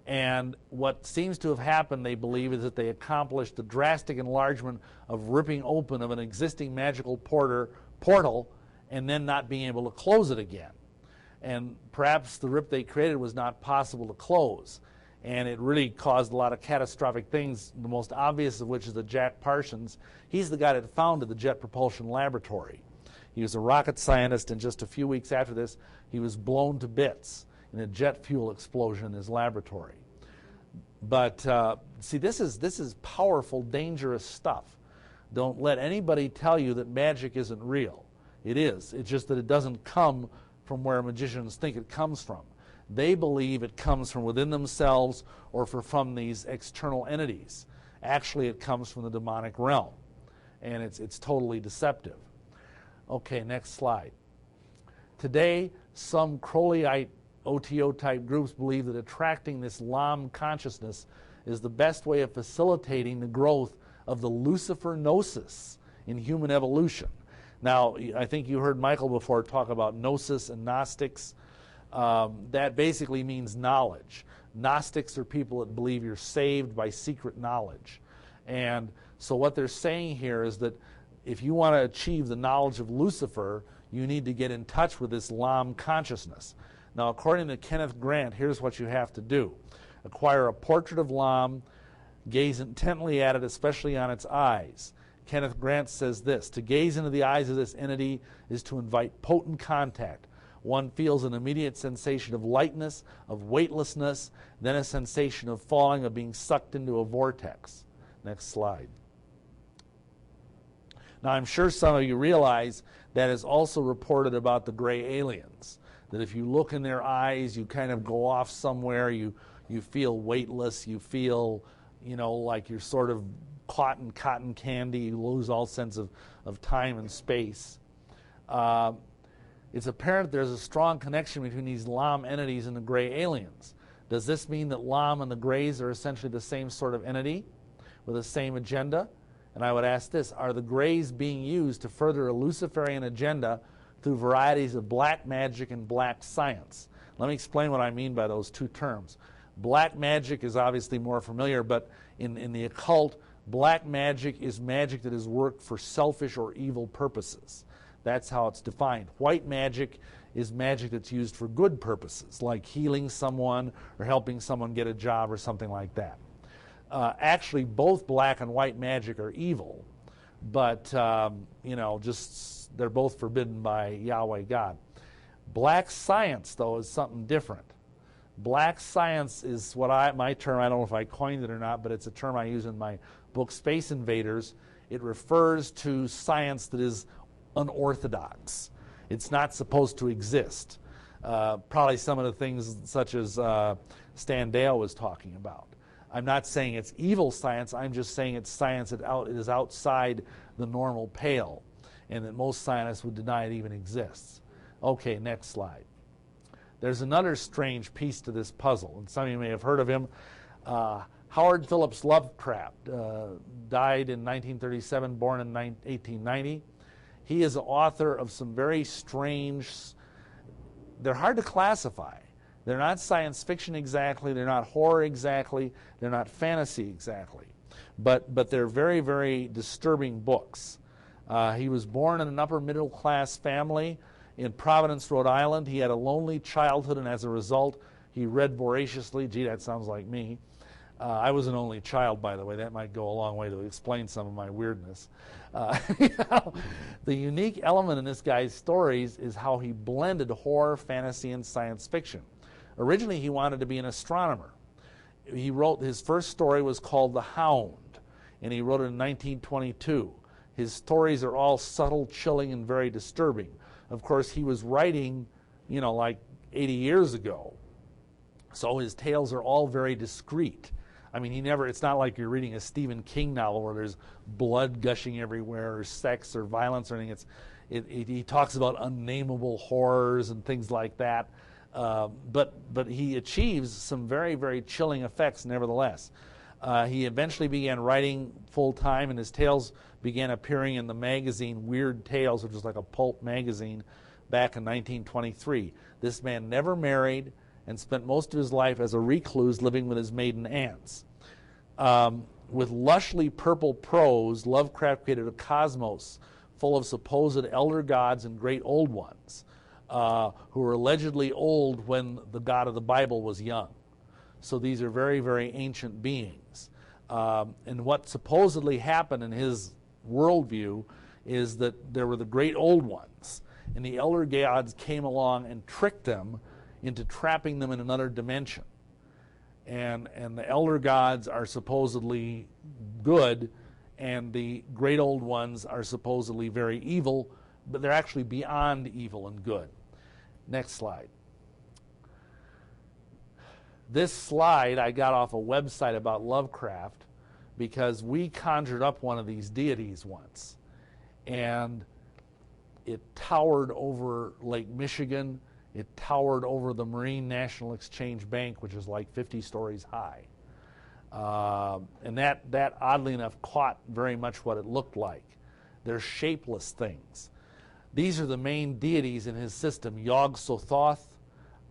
And what seems to have happened, they believe, is that they accomplished the drastic enlargement of ripping open of an existing magical portal and then not being able to close it again. And perhaps the rip they created was not possible to close. And it really caused a lot of catastrophic things, the most obvious of which is that Jack Parsons, he's the guy that founded the Jet Propulsion Laboratory. He was a rocket scientist, and just a few weeks after this, he was blown to bits in a jet fuel explosion in his laboratory. But see, this is powerful, dangerous stuff. Don't let anybody tell you that magic isn't real. It is. It's just that it doesn't come from where magicians think it comes from. They believe it comes from within themselves or from these external entities. Actually, it comes from the demonic realm, and it's totally deceptive. Okay, next slide. Today, some Crowleyite OTO-type groups believe that attracting this LAM consciousness is the best way of facilitating the growth of the Lucifer gnosis in human evolution. Now, I think you heard Michael before talk about gnosis and Gnostics. That basically means knowledge. Gnostics are people that believe you're saved by secret knowledge. And so what they're saying here is that if you want to achieve the knowledge of Lucifer, you need to get in touch with this LAM consciousness. Now, according to Kenneth Grant, here's what you have to do. Acquire a portrait of LAM, gaze intently at it, especially on its eyes. Kenneth Grant says this: to gaze into the eyes of this entity is to invite potent contact. One feels an immediate sensation of lightness, of weightlessness, then a sensation of falling, of being sucked into a vortex. Next slide. Now, I'm sure some of you realize that is also reported about the gray aliens. That if you look in their eyes, you kind of go off somewhere, you feel weightless, you feel, like you're sort of caught in cotton candy, you lose all sense of time and space. It's apparent there's a strong connection between these LAM entities and the gray aliens. Does this mean that LAM and the grays are essentially the same sort of entity with the same agenda? And I would ask this: are the grays being used to further a Luciferian agenda through varieties of black magic and black science? Let me explain what I mean by those two terms. Black magic is obviously more familiar, but in the occult, black magic is magic that is worked for selfish or evil purposes. That's how it's defined. White magic is magic that's used for good purposes, like healing someone or helping someone get a job or something like that. Actually, both black and white magic are evil, but, they're both forbidden by Yahweh God. Black science, though, is something different. Black science is my term, I don't know if I coined it or not, but it's a term I use in my book, Space Invaders. It refers to science that is unorthodox. It's not supposed to exist. Probably some of the things such as Stan Dale was talking about. I'm not saying it's evil science, I'm just saying it's science that is outside the normal pale, and that most scientists would deny it even exists. Okay, next slide. There's another strange piece to this puzzle, and some of you may have heard of him. Howard Phillips Lovecraft died in 1937, born in 1890. He is the author of some very strange, they're hard to classify. They're not science fiction exactly, they're not horror exactly, they're not fantasy exactly. But they're very, very disturbing books. He was born in an upper middle class family in Providence, Rhode Island. He had a lonely childhood, and as a result, he read voraciously. Gee, that sounds like me. I was an only child, by the way. That might go a long way to explain some of my weirdness. The unique element in this guy's stories is how he blended horror, fantasy, and science fiction. Originally, he wanted to be an astronomer. He wrote, his first story was called The Hound, and he wrote it in 1922. His stories are all subtle, chilling, and very disturbing. Of course, he was writing, like 80 years ago. So his tales are all very discreet. I mean, it's not like you're reading a Stephen King novel where there's blood gushing everywhere or sex or violence or anything. He talks about unnameable horrors and things like that. But he achieves some very, very chilling effects nevertheless. He eventually began writing full-time, and his tales began appearing in the magazine Weird Tales, which was like a pulp magazine, back in 1923. This man never married and spent most of his life as a recluse living with his maiden aunts. With lushly purple prose, Lovecraft created a cosmos full of supposed elder gods and great old ones who were allegedly old when the God of the Bible was young. So these are very, very ancient beings. And what supposedly happened in his worldview is that there were the great old ones, and the elder gods came along and tricked them into trapping them in another dimension. And the elder gods are supposedly good, and the great old ones are supposedly very evil, but they're actually beyond evil and good. Next slide. This slide I got off a website about Lovecraft because we conjured up one of these deities once, and it towered over Lake Michigan. It towered over the Marine National Exchange Bank, which is like 50 stories high. And that, oddly enough, caught very much what it looked like. They're shapeless things. These are the main deities in his system: Yog-Sothoth,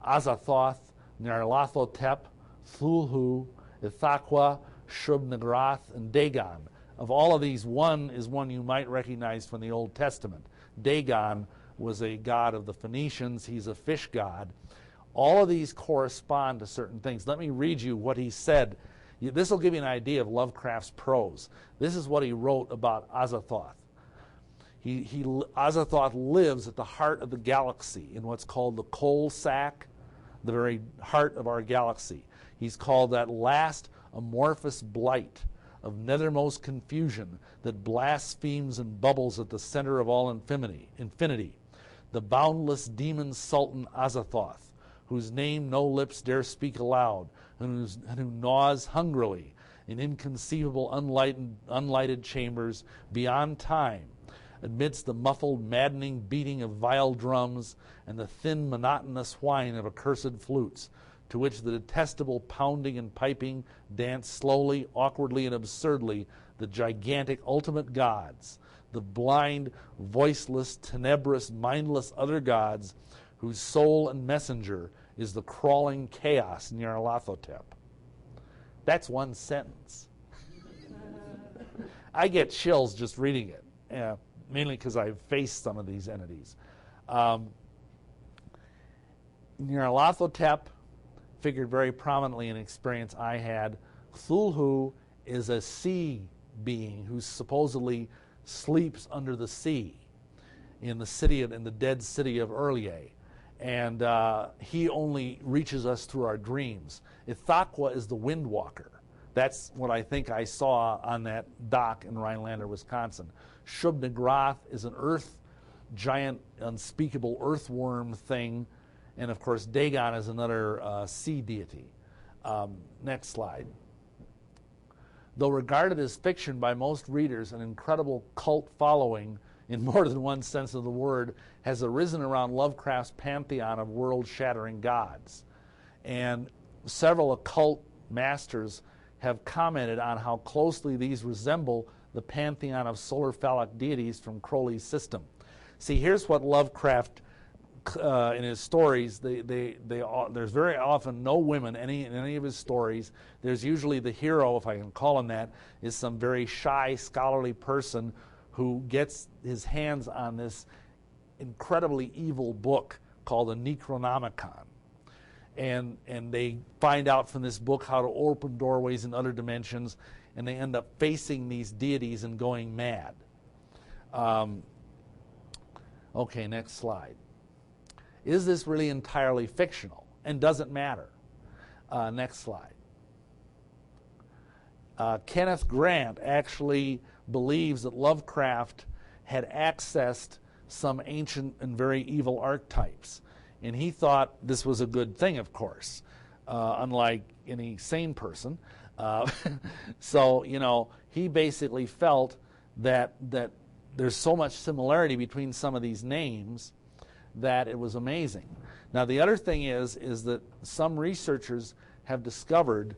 Azathoth, Nyarlathotep, Thulhu, Ithaqua, Shub-Niggurath, and Dagon. Of all of these, one is one you might recognize from the Old Testament. Dagon was a god of the Phoenicians. He's a fish god. All of these correspond to certain things. Let me read you what he said. This will give you an idea of Lovecraft's prose. This is what he wrote about Azathoth. Azathoth lives at the heart of the galaxy in what's called the coal sack, the very heart of our galaxy. He's called that last amorphous blight of nethermost confusion that blasphemes and bubbles at the center of all infinity. The boundless demon sultan Azathoth, whose name no lips dare speak aloud, and who gnaws hungrily in inconceivable unlighted chambers beyond time, amidst the muffled, maddening beating of vile drums and the thin, monotonous whine of accursed flutes, to which the detestable pounding and piping dance slowly, awkwardly, and absurdly the gigantic ultimate gods, the blind, voiceless, tenebrous, mindless other gods, whose soul and messenger is the crawling chaos Nyarlathotep. That's one sentence. I get chills just reading it, mainly because I've faced some of these entities. Nyarlathotep figured very prominently in an experience I had. Cthulhu is a sea being who supposedly sleeps under the sea in the dead city of Urlier. And he only reaches us through our dreams. Ithaqua is the windwalker. That's what I think I saw on that dock in Rhinelander, Wisconsin. Shub-Niggurath is an giant, unspeakable earthworm thing. And of course, Dagon is another sea deity. Next slide. Though regarded as fiction by most readers, an incredible cult following, in more than one sense of the word, has arisen around Lovecraft's pantheon of world-shattering gods. And several occult masters have commented on how closely these resemble the pantheon of solar phallic deities from Crowley's system. See, here's what Lovecraft, in his stories, there's very often no women in any of his stories. There's usually the hero, if I can call him that, is some very shy, scholarly person who gets his hands on this incredibly evil book called a Necronomicon. And they find out from this book how to open doorways in other dimensions, and they end up facing these deities and going mad. Okay, next slide. Is this really entirely fictional? And does it matter? Next slide. Kenneth Grant actually believes that Lovecraft had accessed some ancient and very evil archetypes. And he thought this was a good thing, of course, unlike any sane person. So, you know, he basically felt that there's so much similarity between some of these names that it was amazing. Now, the other thing is that some researchers have discovered,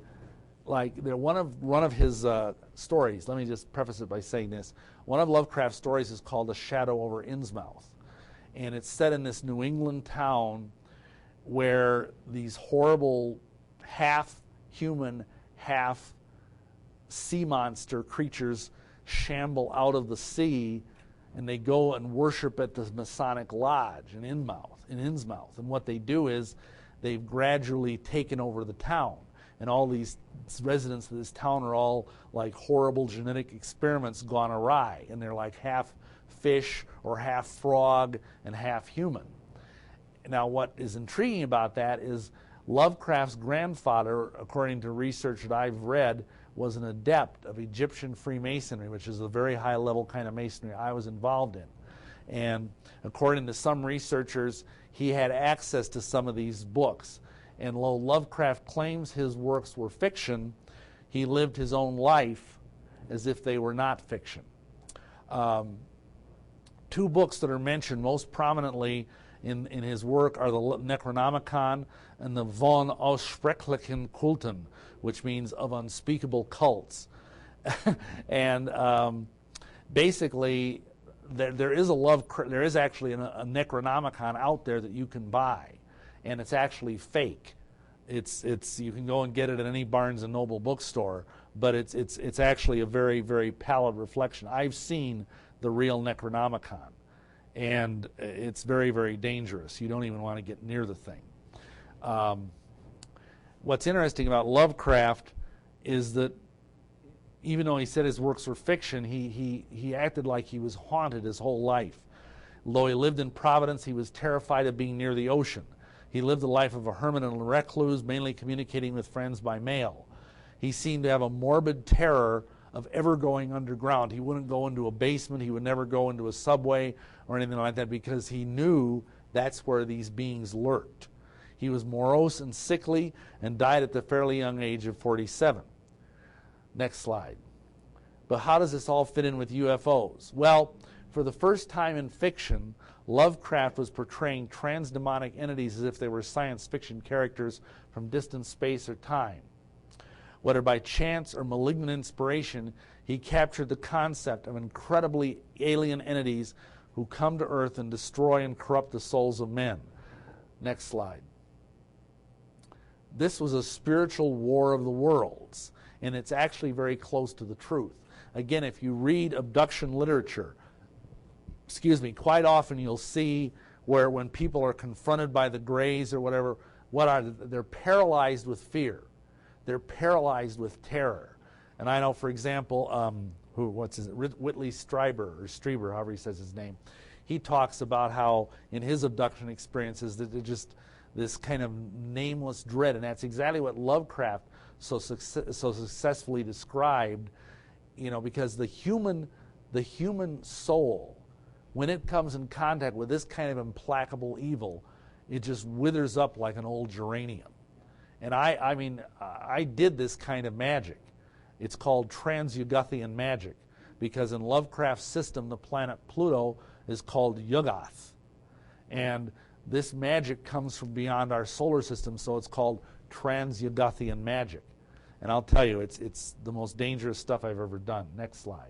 like, one of his stories, let me just preface it by saying this. One of Lovecraft's stories is called A Shadow over Innsmouth. And it's set in this New England town where these horrible half-human, half-sea monster creatures shamble out of the sea, and they go and worship at the Masonic Lodge in Innsmouth. And what they do is they've gradually taken over the town. And all these residents of this town are all like horrible genetic experiments gone awry. And they're like half fish or half frog and half human. Now, what is intriguing about that is Lovecraft's grandfather, according to research that I've read, was an adept of Egyptian Freemasonry, which is a very high-level kind of masonry I was involved in. And according to some researchers, he had access to some of these books. And though Lovecraft claims his works were fiction, he lived his own life as if they were not fiction. Two books that are mentioned most prominently in his work are the Necronomicon and the Von Aussprechlichen Kulten, which means of unspeakable cults. And basically, there is actually a Necronomicon out there that you can buy, and it's actually fake. It's you can go and get it at any Barnes and Noble bookstore, but it's actually a very, very pallid reflection. I've seen the real Necronomicon, and it's very, very dangerous. You don't even want to get near the thing. What's interesting about Lovecraft is that even though he said his works were fiction, he acted like he was haunted his whole life. Though he lived in Providence, he was terrified of being near the ocean. He lived the life of a hermit and a recluse, mainly communicating with friends by mail. He seemed to have a morbid terror of ever going underground. He wouldn't go into a basement. He would never go into a subway or anything like that because he knew that's where these beings lurked. He was morose and sickly and died at the fairly young age of 47. Next slide. But how does this all fit in with UFOs? Well, for the first time in fiction, Lovecraft was portraying transdemonic entities as if they were science fiction characters from distant space or time. Whether by chance or malignant inspiration, he captured the concept of incredibly alien entities who come to Earth and destroy and corrupt the souls of men. Next slide. This was a spiritual war of the worlds, and it's actually very close to the truth. Again, if you read abduction literature, quite often you'll see where when people are confronted by the Greys or whatever, they're paralyzed with fear. They're paralyzed with terror. And I know, for example, Whitley Strieber, however he says his name, he talks about how in his abduction experiences that they're just this kind of nameless dread, and that's exactly what Lovecraft so successfully described, you know, because the human soul, when it comes in contact with this kind of implacable evil, it just withers up like an old geranium. And I did this kind of magic. It's called Trans-Yugothian magic, because in Lovecraft's system, the planet Pluto is called Yuggoth. And this magic comes from beyond our solar system, so it's called Trans-Yugothian magic. And I'll tell you, it's the most dangerous stuff I've ever done. Next slide.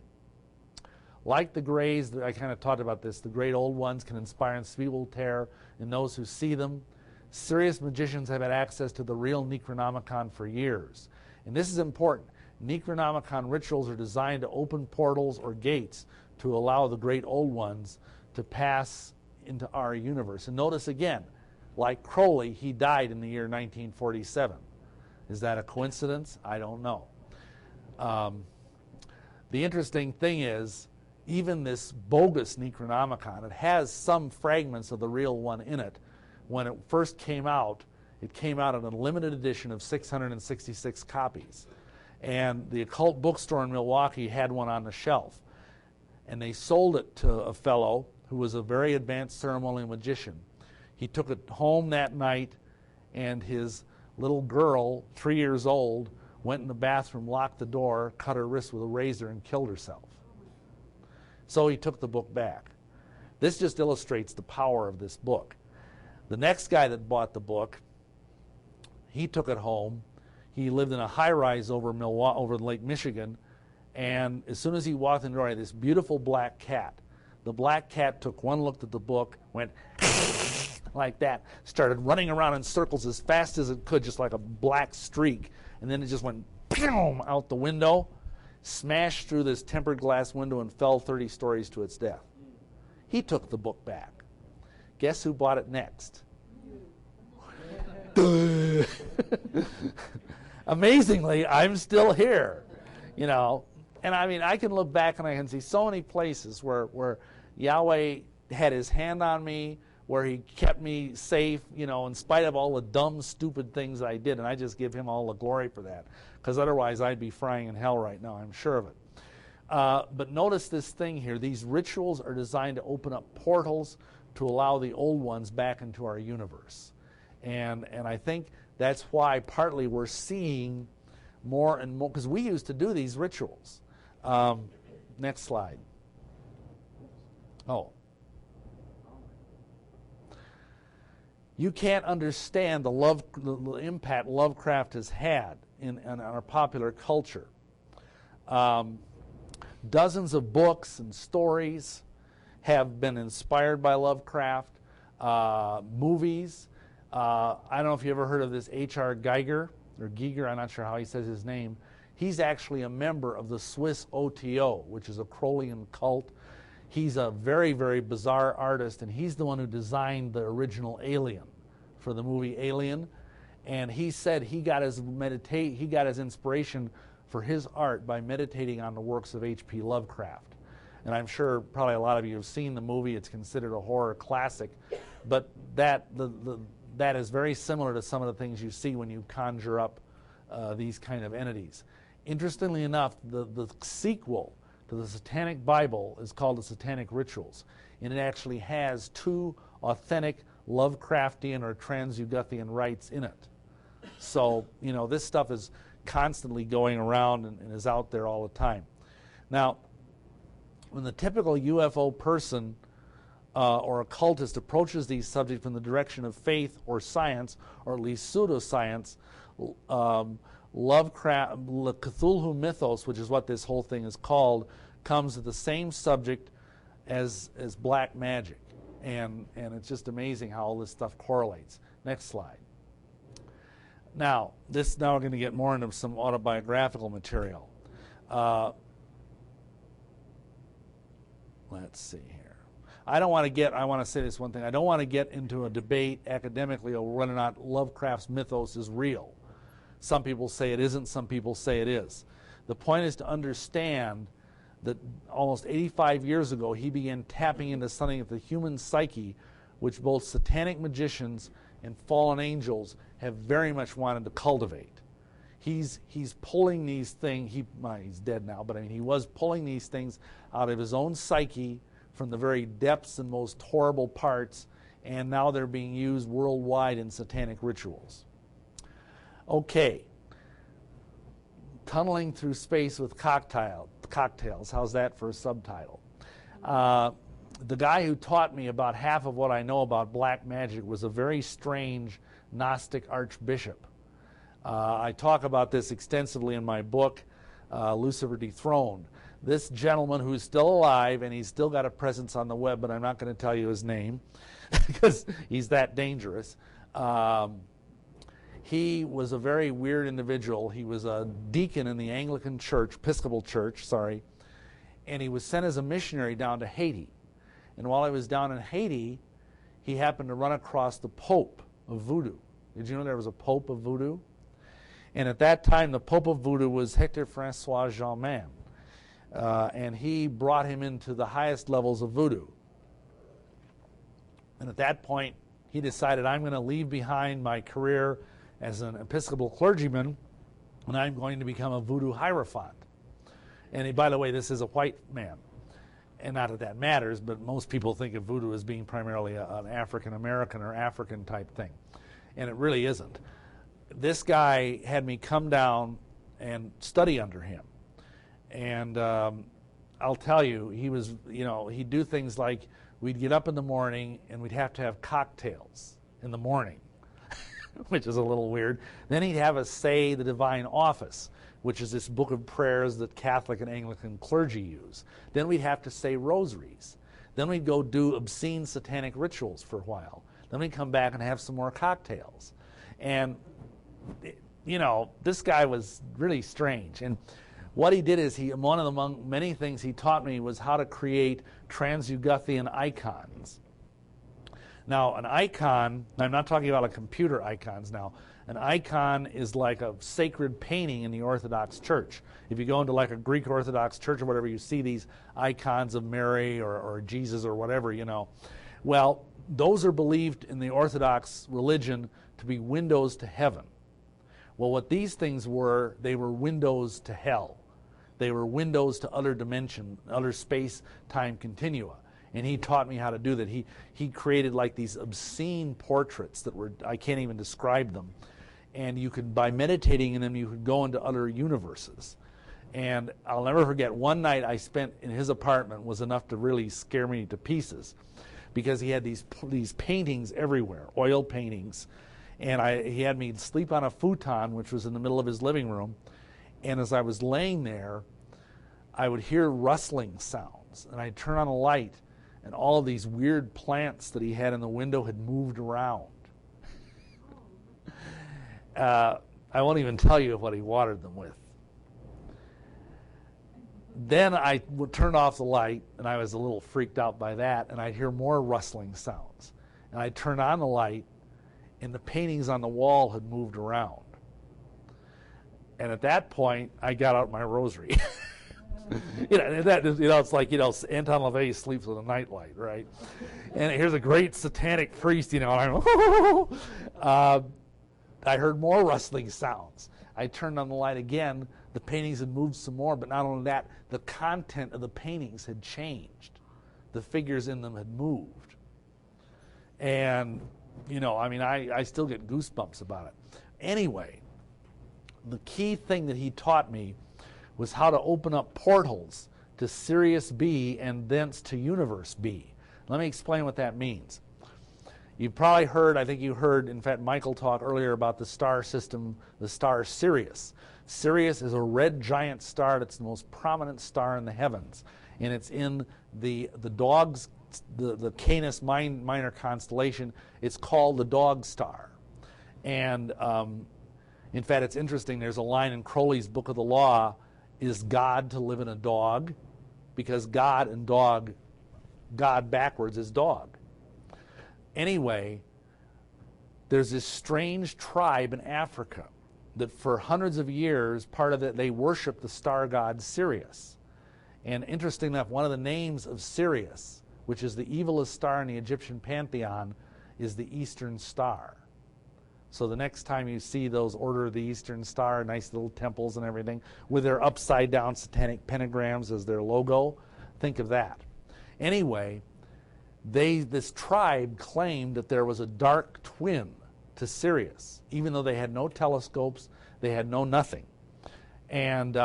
Like the Greys, I kind of talked about this, the great old ones can inspire unspeakable terror in those who see them. Serious magicians have had access to the real Necronomicon for years. And this is important. Necronomicon rituals are designed to open portals or gates to allow the great old ones to pass into our universe. And notice again, like Crowley, he died in the year 1947. Is that a coincidence? I don't know. The interesting thing is, even this bogus Necronomicon, it has some fragments of the real one in it. When it first came out, it came out in a limited edition of 666 copies. And the Occult bookstore in Milwaukee had one on the shelf. And they sold it to a fellow who was a very advanced ceremonial magician. He took it home that night, and his little girl, 3 years old, went in the bathroom, locked the door, cut her wrist with a razor, and killed herself. So he took the book back. This just illustrates the power of this book. The next guy that bought the book, he took it home. He lived in a high-rise over Lake Michigan, and as soon as he walked in the door, he had this beautiful black cat. The black cat took one look at the book, went like that, started running around in circles as fast as it could, just like a black streak, and then it just went out the window, smashed through this tempered glass window, and fell 30 stories to its death. He took the book back. Guess who bought it next? Amazingly, I'm still here, you know. And I mean, I can look back and I can see so many places where Yahweh had his hand on me, where he kept me safe, you know, in spite of all the dumb, stupid things I did. And I just give him all the glory for that, because otherwise I'd be frying in hell right now, I'm sure of it. But notice this thing here. These rituals are designed to open up portals to allow the old ones back into our universe. And I think that's why partly we're seeing more and more, because we used to do these rituals. Next slide. Oh. You can't understand the impact Lovecraft has had in our popular culture. Dozens of books and stories have been inspired by Lovecraft. Movies. I don't know if you ever heard of this H.R. Geiger, or Giger, I'm not sure how he says his name. He's actually a member of the Swiss OTO, which is a Crowleyan cult. He's a very, very bizarre artist, and he's the one who designed the original Alien for the movie Alien. And he said he got his inspiration for his art by meditating on the works of H.P. Lovecraft. And I'm sure probably a lot of you have seen the movie. It's considered a horror classic, but that is very similar to some of the things you see when you conjure up these kind of entities. Interestingly enough, the sequel to the Satanic Bible is called the Satanic Rituals, and it actually has 2 authentic Lovecraftian or Trans-Yugothian rites in it. So, you know, this stuff is constantly going around and is out there all the time. Now, when the typical UFO person or occultist approaches these subjects from the direction of faith or science, or at least pseudoscience, Lovecraft, Cthulhu mythos, which is what this whole thing is called, comes to the same subject as black magic. And it's just amazing how all this stuff correlates. Next slide. Now we're going to get more into some autobiographical material. Let's see here. I want to say this one thing. I don't want to get into a debate academically over whether or not Lovecraft's mythos is real. Some people say it isn't, some people say it is. The point is to understand that almost 85 years ago, he began tapping into something of the human psyche, which both satanic magicians and fallen angels have very much wanted to cultivate. He's pulling these things, he's dead now, but I mean, he was pulling these things out of his own psyche from the very depths and most horrible parts, and now they're being used worldwide in satanic rituals. Okay. Tunneling through space with cocktails. How's that for a subtitle? The guy who taught me about half of what I know about black magic was a very strange Gnostic archbishop. I talk about this extensively in my book, Lucifer Dethroned. This gentleman, who's still alive, and he's still got a presence on the web, but I'm not going to tell you his name because he's that dangerous. He was a very weird individual. He was a deacon in the Anglican Church, Episcopal Church, sorry, and he was sent as a missionary down to Haiti. And while he was down in Haiti, he happened to run across the Pope of Voodoo. Did you know there was a Pope of Voodoo? And at that time, the Pope of Voodoo was Hector Francois Germain. And he brought him into the highest levels of Voodoo. And at that point, he decided, I'm going to leave behind my career as an Episcopal clergyman, and I'm going to become a Voodoo Hierophant. And by the way, this is a white man. And not that that matters, but most people think of Voodoo as being primarily an African-American or African type thing. And it really isn't. This guy had me come down and study under him. And I'll tell you, he was, he'd do things like we'd get up in the morning and we'd have to have cocktails in the morning, which is a little weird. Then he'd have us say the Divine Office, which is this book of prayers that Catholic and Anglican clergy use. Then we'd have to say rosaries. Then we'd go do obscene satanic rituals for a while. Then we'd come back and have some more cocktails. And, this guy was really strange. And what he did is among many things he taught me was how to create Trans-Yugathian icons. Now, an icon, I'm not talking about computer icons now. An icon is like a sacred painting in the Orthodox Church. If you go into like a Greek Orthodox church or whatever, you see these icons of Mary or Jesus or whatever, Well, those are believed in the Orthodox religion to be windows to heaven. Well, what these things were, they were windows to hell. They were windows to other dimension, other space-time continua. And he taught me how to do that. He created like these obscene portraits that were, I can't even describe them. And you could, by meditating in them, you could go into other universes. And I'll never forget, one night I spent in his apartment was enough to really scare me to pieces, because he had these paintings everywhere, oil paintings. And he had me sleep on a futon, which was in the middle of his living room. And as I was laying there, I would hear rustling sounds. And I'd turn on a light, and all of these weird plants that he had in the window had moved around. I won't even tell you what he watered them with. Then I would turn off the light, and I was a little freaked out by that, and I'd hear more rustling sounds. And I'd turn on the light, and the paintings on the wall had moved around. And at that point, I got out my rosary. It's like, Anton LaVey sleeps with a nightlight, right? And here's a great satanic priest, and I'm, I heard more rustling sounds. I turned on the light again. The paintings had moved some more, but not only that, the content of the paintings had changed. The figures in them had moved. And, I still get goosebumps about it. Anyway, the key thing that he taught me was how to open up portals to Sirius B and thence to Universe B. Let me explain what that means. You've probably heard, I think you heard, in fact, Michael talk earlier about the star system, the star Sirius. Sirius is a red giant star that's the most prominent star in the heavens. And it's in the Canis Minor constellation. It's called the Dog Star. And in fact, it's interesting, there's a line in Crowley's Book of the Law, is God to live in a dog? Because God and dog, God backwards is dog. Anyway, there's this strange tribe in Africa that for hundreds of years, part of it, they worship the star god Sirius. And interesting enough, one of the names of Sirius, which is the evilest star in the Egyptian pantheon, is the Eastern Star. So the next time you see those Order of the Eastern Star, nice little temples and everything, with their upside-down satanic pentagrams as their logo, think of that. Anyway, this tribe claimed that there was a dark twin to Sirius, even though they had no telescopes, they had no nothing. And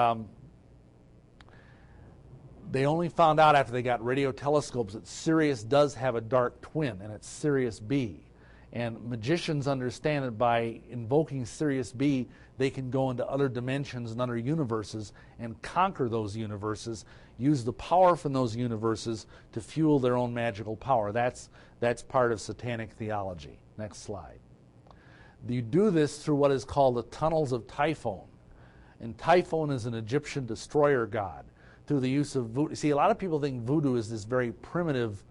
they only found out after they got radio telescopes that Sirius does have a dark twin, and it's Sirius B. And magicians understand that by invoking Sirius B, they can go into other dimensions and other universes and conquer those universes, use the power from those universes to fuel their own magical power. That's part of satanic theology. Next slide. You do this through what is called the tunnels of Typhon. And Typhon is an Egyptian destroyer god. through the use of voodoo. See, a lot of people think voodoo is this very primitive,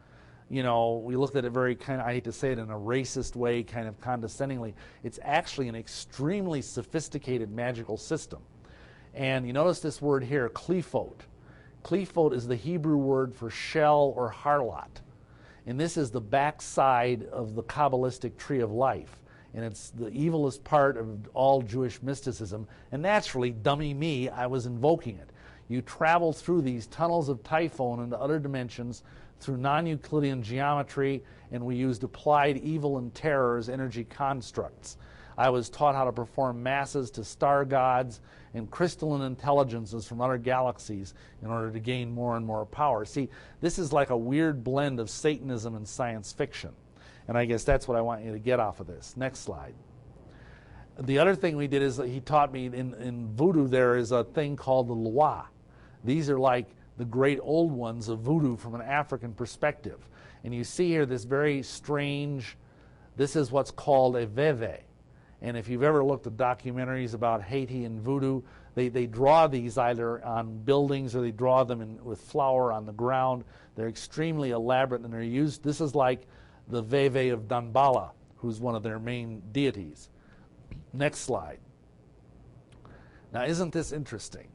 we looked at it very kind of, I hate to say it, in a racist way, kind of condescendingly. It's actually an extremely sophisticated magical system. And you notice this word here, qliphote. Qliphote is the Hebrew word for shell or harlot. And this is the backside of the Kabbalistic tree of life. And it's the evilest part of all Jewish mysticism. And naturally, dummy me, I was invoking it. You travel through these tunnels of Typhon into other dimensions through non-Euclidean geometry, and we used applied evil and terror as energy constructs. I was taught how to perform masses to star gods and crystalline intelligences from other galaxies in order to gain more and more power. See, this is like a weird blend of Satanism and science fiction. And I guess that's what I want you to get off of this. Next slide. The other thing we did is he taught me in voodoo there is a thing called the loi. These are like the great old ones of voodoo from an African perspective. And you see here this very strange, this is what's called a veve. And if you've ever looked at documentaries about Haiti and voodoo, they draw these either on buildings or they draw them with flour on the ground. They're extremely elaborate and they're used, this is like the veve of Dambala, who's one of their main deities. Next slide. Now isn't this interesting?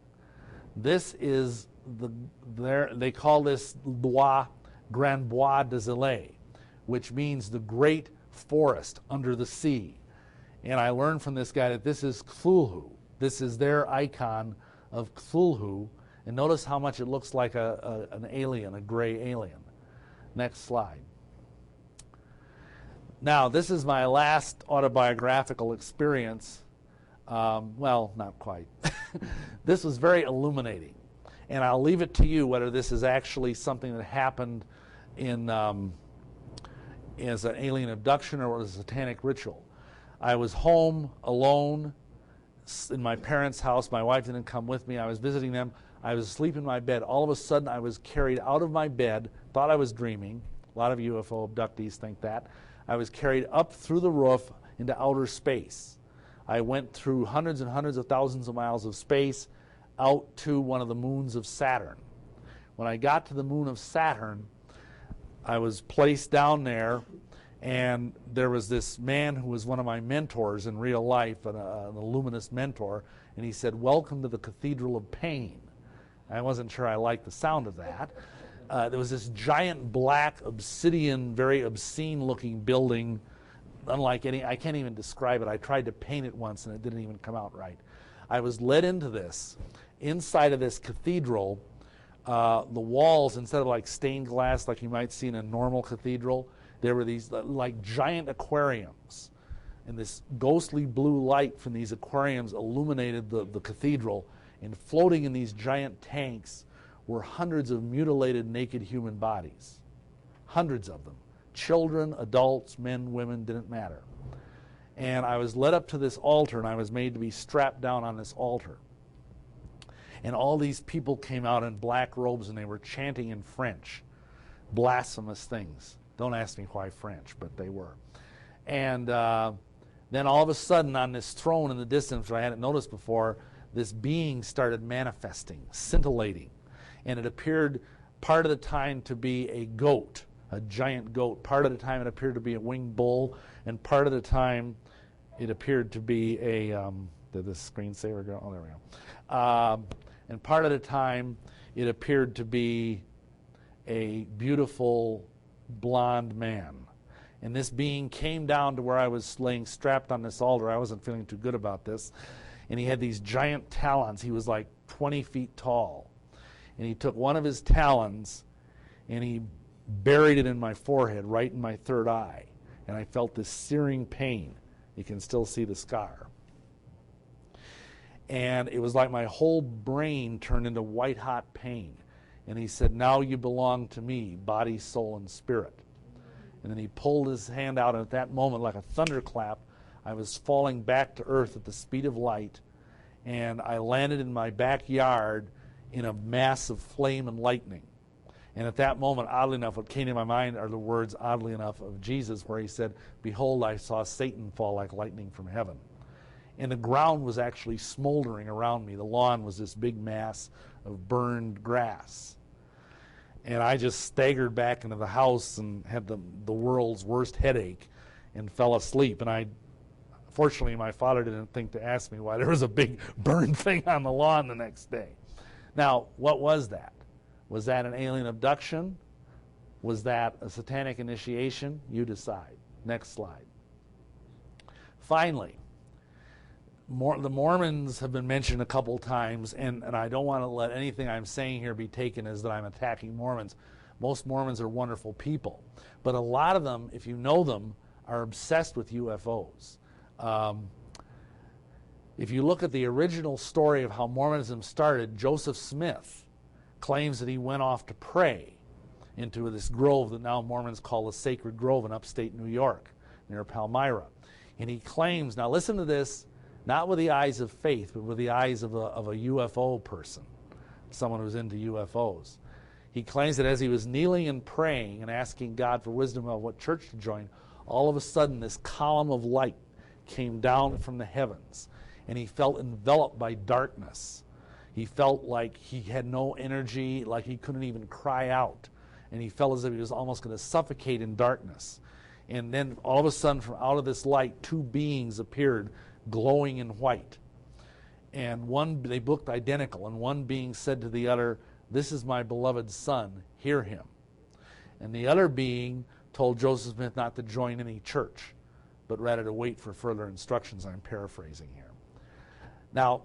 This is they call this Bois, Grand Bois des Îles, which means the great forest under the sea. And I learned from this guy that this is Cthulhu. This is their icon of Cthulhu. And notice how much it looks like an alien, a gray alien. Next slide. Now, this is my last autobiographical experience. Well, not quite. This was very illuminating. And I'll leave it to you whether this is actually something that happened in as an alien abduction or was a satanic ritual. I was home alone in my parents' house. My wife didn't come with me. I was visiting them. I was asleep in my bed. All of a sudden, I was carried out of my bed, thought I was dreaming. A lot of UFO abductees think that. I was carried up through the roof into outer space. I went through hundreds and hundreds of thousands of miles of space out to one of the moons of Saturn. When I got to the moon of Saturn, I was placed down there, and there was this man who was one of my mentors in real life, an illuminous mentor, and he said, "Welcome to the Cathedral of Pain." I wasn't sure I liked the sound of that. There was this giant black obsidian, very obscene-looking building, unlike any, I can't even describe it. I tried to paint it once, and it didn't even come out right. I was led into this. Inside of this cathedral, the walls, instead of like stained glass like you might see in a normal cathedral, there were these like giant aquariums. And this ghostly blue light from these aquariums illuminated the cathedral. And floating in these giant tanks were hundreds of mutilated naked human bodies. Hundreds of them. Children, adults, men, women, didn't matter. And I was led up to this altar, and I was made to be strapped down on this altar. And all these people came out in black robes, and they were chanting in French, blasphemous things. Don't ask me why French, but they were. And then all of a sudden, on this throne in the distance, which I hadn't noticed before, this being started manifesting, scintillating. And it appeared part of the time to be a goat, a giant goat. Part of the time it appeared to be a winged bull, and part of the time it appeared to be a, did the screensaver go? Oh, there we go. And part of the time it appeared to be a beautiful blonde man. And this being came down to where I was laying strapped on this altar. I wasn't feeling too good about this. And he had these giant talons. He was like 20 feet tall. And he took one of his talons and he buried it in my forehead, right in my third eye. And I felt this searing pain. You can still see the scar. And it was like my whole brain turned into white-hot pain. And he said, "Now you belong to me, body, soul, and spirit." And then he pulled his hand out, and at that moment, like a thunderclap, I was falling back to earth at the speed of light, and I landed in my backyard in a mass of flame and lightning. And at that moment, oddly enough, what came to my mind are the words, oddly enough, of Jesus, where he said, "Behold, I saw Satan fall like lightning from heaven." And the ground was actually smoldering around me. The lawn was this big mass of burned grass. And I just staggered back into the house and had the world's worst headache and fell asleep. And fortunately, my father didn't think to ask me why there was a big burned thing on the lawn the next day. Now, what was that? Was that an alien abduction? Was that a satanic initiation? You decide. Next slide. Finally, the Mormons have been mentioned a couple times, and I don't want to let anything I'm saying here be taken as that I'm attacking Mormons. Most Mormons are wonderful people, but a lot of them, if you know them, are obsessed with UFOs. If you look at the original story of how Mormonism started, Joseph Smith claims that he went off to pray into this grove that now Mormons call the Sacred Grove in upstate New York, near Palmyra. And he claims, now listen to this, not with the eyes of faith, but with the eyes of a UFO person, someone who's into UFOs. He claims that as he was kneeling and praying and asking God for wisdom about what church to join, all of a sudden this column of light came down from the heavens, and he felt enveloped by darkness. He felt like he had no energy, like he couldn't even cry out, and he felt as if he was almost going to suffocate in darkness. And then all of a sudden, from out of this light, two beings appeared, glowing in white. And they looked identical, and one being said to the other, "This is my beloved son, hear him." And the other being told Joseph Smith not to join any church, but rather to wait for further instructions. I'm paraphrasing here. Now,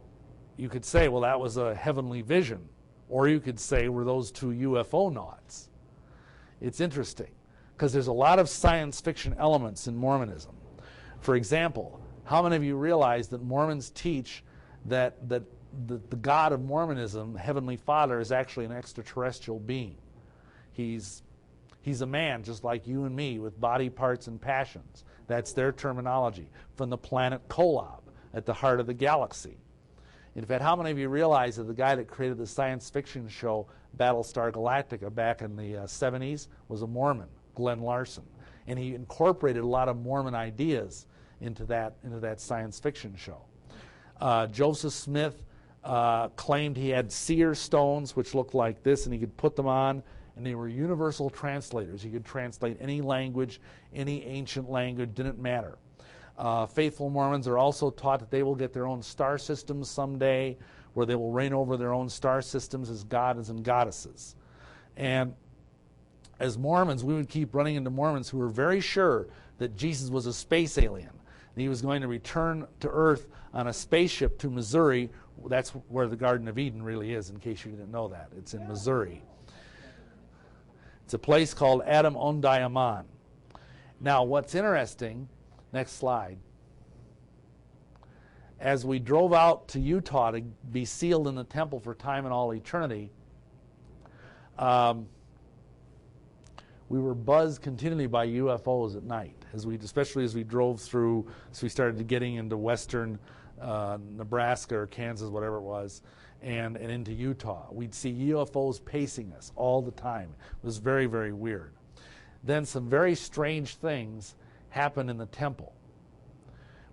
you could say, well, that was a heavenly vision. Or you could say, were those two UFO nauts? It's interesting, because there's a lot of science fiction elements in Mormonism. For example, how many of you realize that Mormons teach that the God of Mormonism, Heavenly Father, is actually an extraterrestrial being? He's a man just like you and me with body parts and passions. That's their terminology. From the planet Kolob, at the heart of the galaxy. In fact, how many of you realize that the guy that created the science fiction show Battlestar Galactica back in the 70s was a Mormon, Glenn Larson. And he incorporated a lot of Mormon ideas into that science fiction show. Joseph Smith claimed he had seer stones, which looked like this, and he could put them on, and they were universal translators. He could translate any language, any ancient language, didn't matter. Faithful Mormons are also taught that they will get their own star systems someday, where they will reign over their own star systems as gods and goddesses. And as Mormons, we would keep running into Mormons who were very sure that Jesus was a space alien, and he was going to return to Earth on a spaceship to Missouri. That's where the Garden of Eden really is, in case you didn't know that. It's in Missouri. It's a place called Adam Ondayaman. Now, what's interesting, next slide, as we drove out to Utah to be sealed in the temple for time and all eternity, we were buzzed continually by UFOs at night, especially as we drove through, as we started getting into western Nebraska or Kansas, whatever it was, and into Utah. We'd see UFOs pacing us all the time. It was very, very weird. Then some very strange things happened in the temple.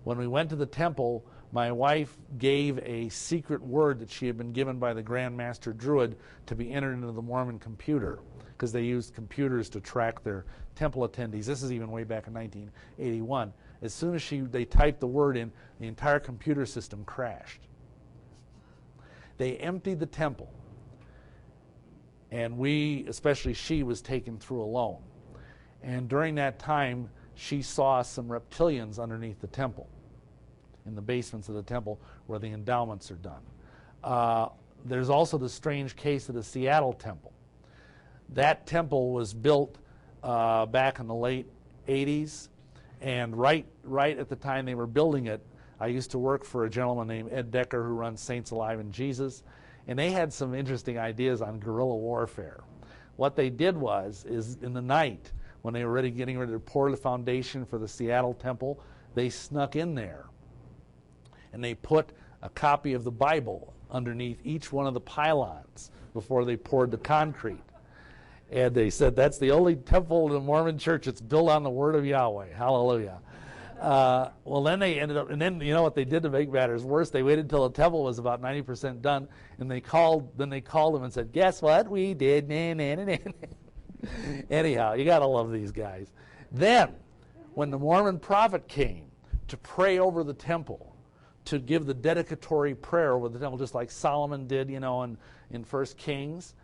When we went to the temple, my wife gave a secret word that she had been given by the Grand Master Druid to be entered into the Mormon computer, because they used computers to track their temple attendees. This is even way back in 1981. As soon as they typed the word in, the entire computer system crashed. They emptied the temple, and especially she, was taken through alone. And during that time, she saw some reptilians underneath the temple, in the basements of the temple where the endowments are done. There's also the strange case of the Seattle temple. That temple was built back in the late 80s, and right at the time they were building it, I used to work for a gentleman named Ed Decker who runs Saints Alive in Jesus, and they had some interesting ideas on guerrilla warfare. What they did is in the night, when they were getting ready to pour the foundation for the Seattle temple, they snuck in there, and they put a copy of the Bible underneath each one of the pylons before they poured the concrete. And they said that's the only temple in the Mormon church that's built on the Word of Yahweh. Hallelujah. Well, then they ended up, and then you know what they did to make matters worse? They waited until the temple was about 90% done, and they called them and said, "Guess what? We did." Nah, nah, nah, nah. Anyhow, you got to love these guys. Then, when the Mormon prophet came to pray over the temple, to give the dedicatory prayer over the temple, just like Solomon did, you know, in 1 Kings,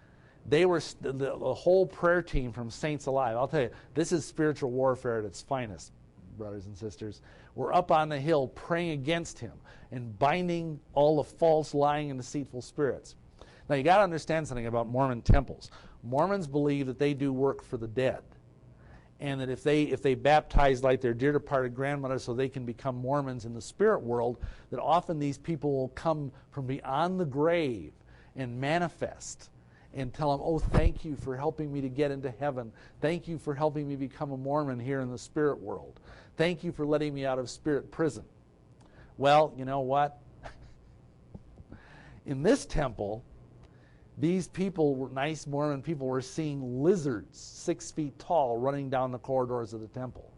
they were the whole prayer team from Saints Alive. I'll tell you, this is spiritual warfare at its finest, brothers and sisters. We're up on the hill praying against him and binding all the false, lying, and deceitful spirits. Now, you got to understand something about Mormon temples. Mormons believe that they do work for the dead, and that if they baptize like their dear departed grandmother so they can become Mormons in the spirit world, that often these people will come from beyond the grave and manifest and tell them, "Oh, thank you for helping me to get into heaven. Thank you for helping me become a Mormon here in the spirit world. Thank you for letting me out of spirit prison." Well, you know what? In this temple, these people, nice Mormon people, were seeing lizards 6 feet tall running down the corridors of the temple.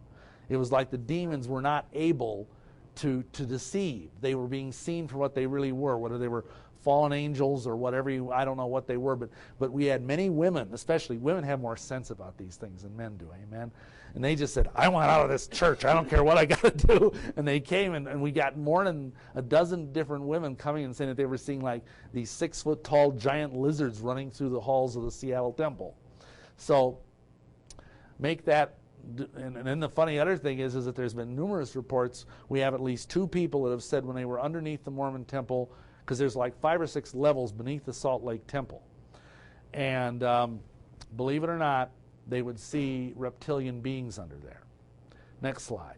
It was like the demons were not able to deceive. They were being seen for what they really were, whether they were fallen angels or whatever, I don't know what they were, but we had many women, especially women have more sense about these things than men do, amen? And they just said, "I want out of this church. I don't care what I got to do." And they came, and we got more than a dozen different women coming and saying that they were seeing like these 6-foot-tall giant lizards running through the halls of the Seattle temple. So make that, and then the funny other thing is that there's been numerous reports. We have at least 2 people that have said when they were underneath the Mormon temple, because there's like 5 or 6 levels beneath the Salt Lake Temple. And believe it or not, they would see reptilian beings under there. Next slide.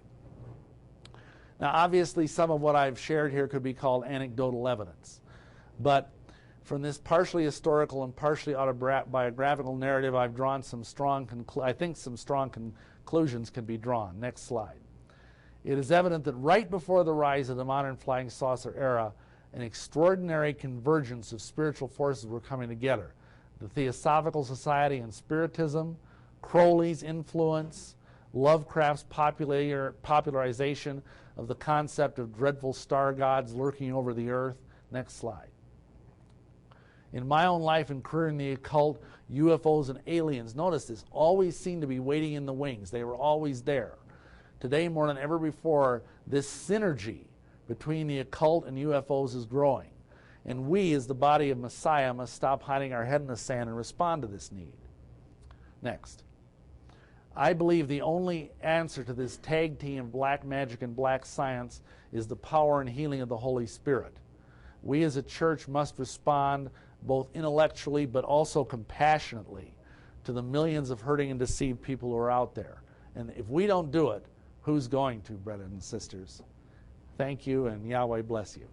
Now, obviously, some of what I've shared here could be called anecdotal evidence. But from this partially historical and partially autobiographical narrative, I've drawn some strong, I think some strong conclusions can be drawn. Next slide. It is evident that right before the rise of the modern flying saucer era, an extraordinary convergence of spiritual forces were coming together. The Theosophical Society and Spiritism, Crowley's influence, Lovecraft's popularization of the concept of dreadful star gods lurking over the earth. Next slide. In my own life and career in the occult, UFOs and aliens, notice this, always seemed to be waiting in the wings. They were always there. Today, more than ever before, this synergy between the occult and UFOs is growing. And we, as the body of Messiah, must stop hiding our head in the sand and respond to this need. Next. I believe the only answer to this tag team of black magic and black science is the power and healing of the Holy Spirit. We as a church must respond both intellectually but also compassionately to the millions of hurting and deceived people who are out there. And if we don't do it, who's going to, brothers and sisters? Thank you, and Yahweh bless you.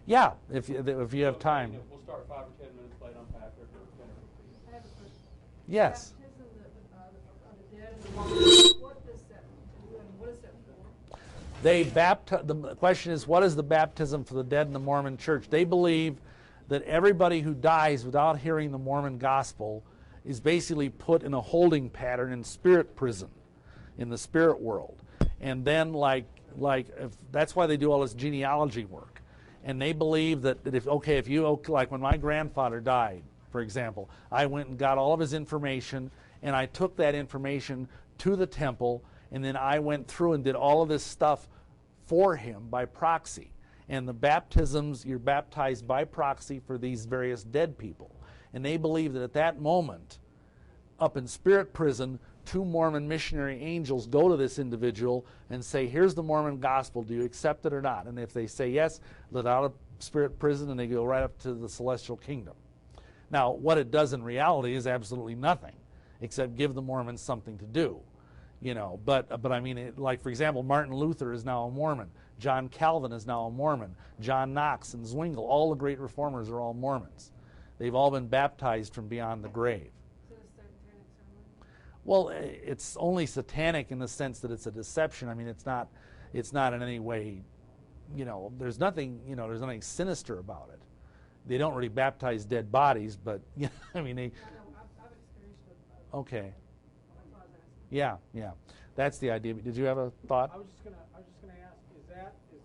Yeah, if you have time. We'll start 5 or 10 minutes late on Patrick or 10 or 15. I have a question. Yes. Baptism of the dead and the what does that do and what is that for? The question is, what is the baptism for the dead in the Mormon church? They believe that everybody who dies without hearing the Mormon gospel is basically put in a holding pattern in spirit prison, in the spirit world. And then that's why they do all this genealogy work. And they believe that if you, like when my grandfather died, for example, I went and got all of his information, and I took that information to the temple, and then I went through and did all of this stuff for him by proxy. And the baptisms, you're baptized by proxy for these various dead people. And they believe that at that moment, up in spirit prison, 2 Mormon missionary angels go to this individual and say, "Here's the Mormon gospel, do you accept it or not?" And if they say yes, let out of spirit prison and they go right up to the celestial kingdom. Now, what it does in reality is absolutely nothing, except give the Mormons something to do. You know, but I mean, like for example, Martin Luther is now a Mormon. John Calvin is now a Mormon. John Knox and Zwingle, all the great reformers are all Mormons. They've all been baptized from beyond the grave. So it's satanic ceremony? Well, it's only satanic in the sense that it's a deception. I mean, it's not in any way, there's nothing sinister about it. they don't really baptize dead bodies, but yeah, I mean, they. Yeah, no, I've experienced it. Okay. That's what I was asking. Yeah, yeah, that's the idea. Did you have a thought? I was just gonna ask, is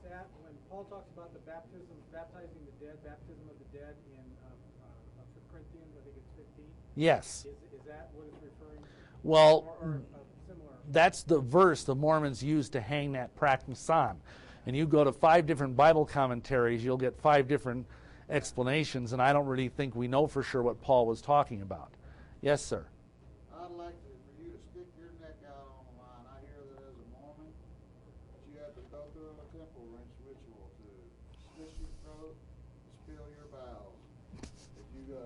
that when Paul talks about the baptizing the dead, baptism of the dead in 1 Corinthians, I think it's 15. Yes. Is that what it's referring to? Well, Or similar? that's the verse the Mormons use to hang that practice on. And you go to 5 different Bible commentaries, you'll get 5 different explanations, and I don't really think we know for sure what Paul was talking about. Yes, sir. I'd like for you to stick your neck out on the line. I hear that as a Mormon, that you have to go through a temple ritual to slit your throat, spill your bowels. If you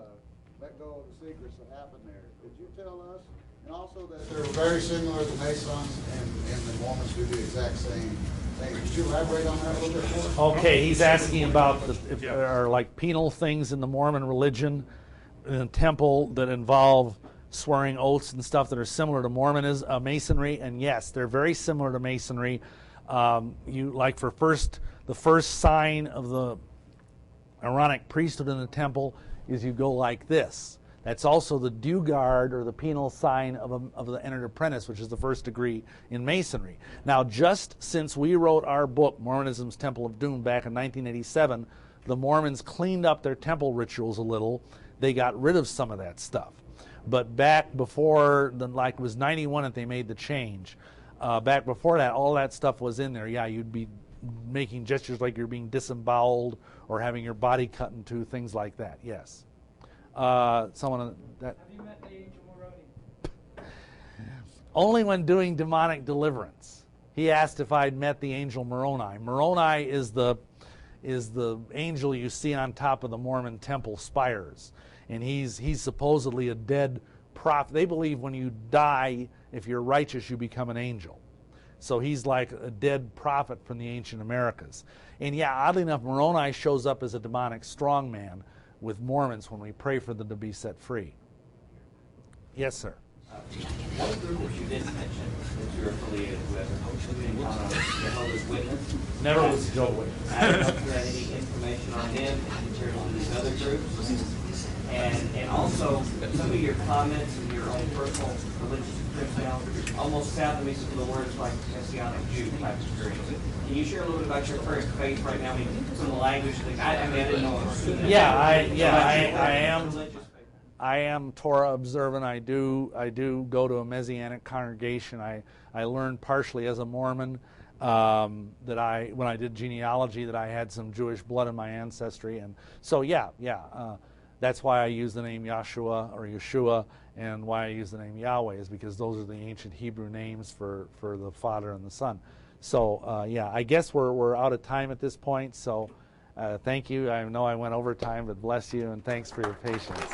let go of the secrets that happen there. Could you tell us? And also that they're very similar to Masons, and the Mormons do the exact same thing. Could you elaborate on that a little bit more? Okay, he's asking about if there are like penal things in the Mormon religion, in the temple, that involve swearing oaths and stuff that are similar to Mormonism, Masonry, and yes, they're very similar to Masonry. You like for the first sign of the Aaronic priesthood in the temple is you go like this. That's also the dew guard or the penal sign of the entered apprentice, which is the first degree in Masonry. Now, just since we wrote our book, Mormonism's Temple of Doom, back in 1987, the Mormons cleaned up their temple rituals a little. They got rid of some of that stuff. But back before, like it was 91 that they made the change. Back before that, all that stuff was in there. Yeah, you'd be making gestures like you're being disemboweled or having your body cut in two, things like that, yes. Someone that. Have you met the angel Moroni? Only when doing demonic deliverance. He asked if I'd met the angel Moroni. Moroni is the angel you see on top of the Mormon temple spires, and he's supposedly a dead prophet. They believe when you die, if you're righteous, you become an angel. So he's like a dead prophet from the ancient Americas. And yeah, oddly enough, Moroni shows up as a demonic strongman with Mormons when we pray for them to be set free. Yes, sir. What group that you didn't mention that you're affiliated with? Jehovah's Witness? Never was Jehovah's Witness. I don't know if you had any information on them compared to these other groups. And also, some of your comments and your own personal religious experience now almost sound to me some of the words like Messianic Jew type experience. Can you share a little bit about your current faith right now? I mean, some of the language things. I didn't know. I am Torah observant. I do go to a Messianic congregation. I learned partially as a Mormon that when I did genealogy that I had some Jewish blood in my ancestry, and so that's why I use the name Yahshua or Yeshua, and why I use the name Yahweh is because those are the ancient Hebrew names for the Father and the Son. So I guess we're out of time at this point. So thank you. I know I went over time, but bless you and thanks for your patience.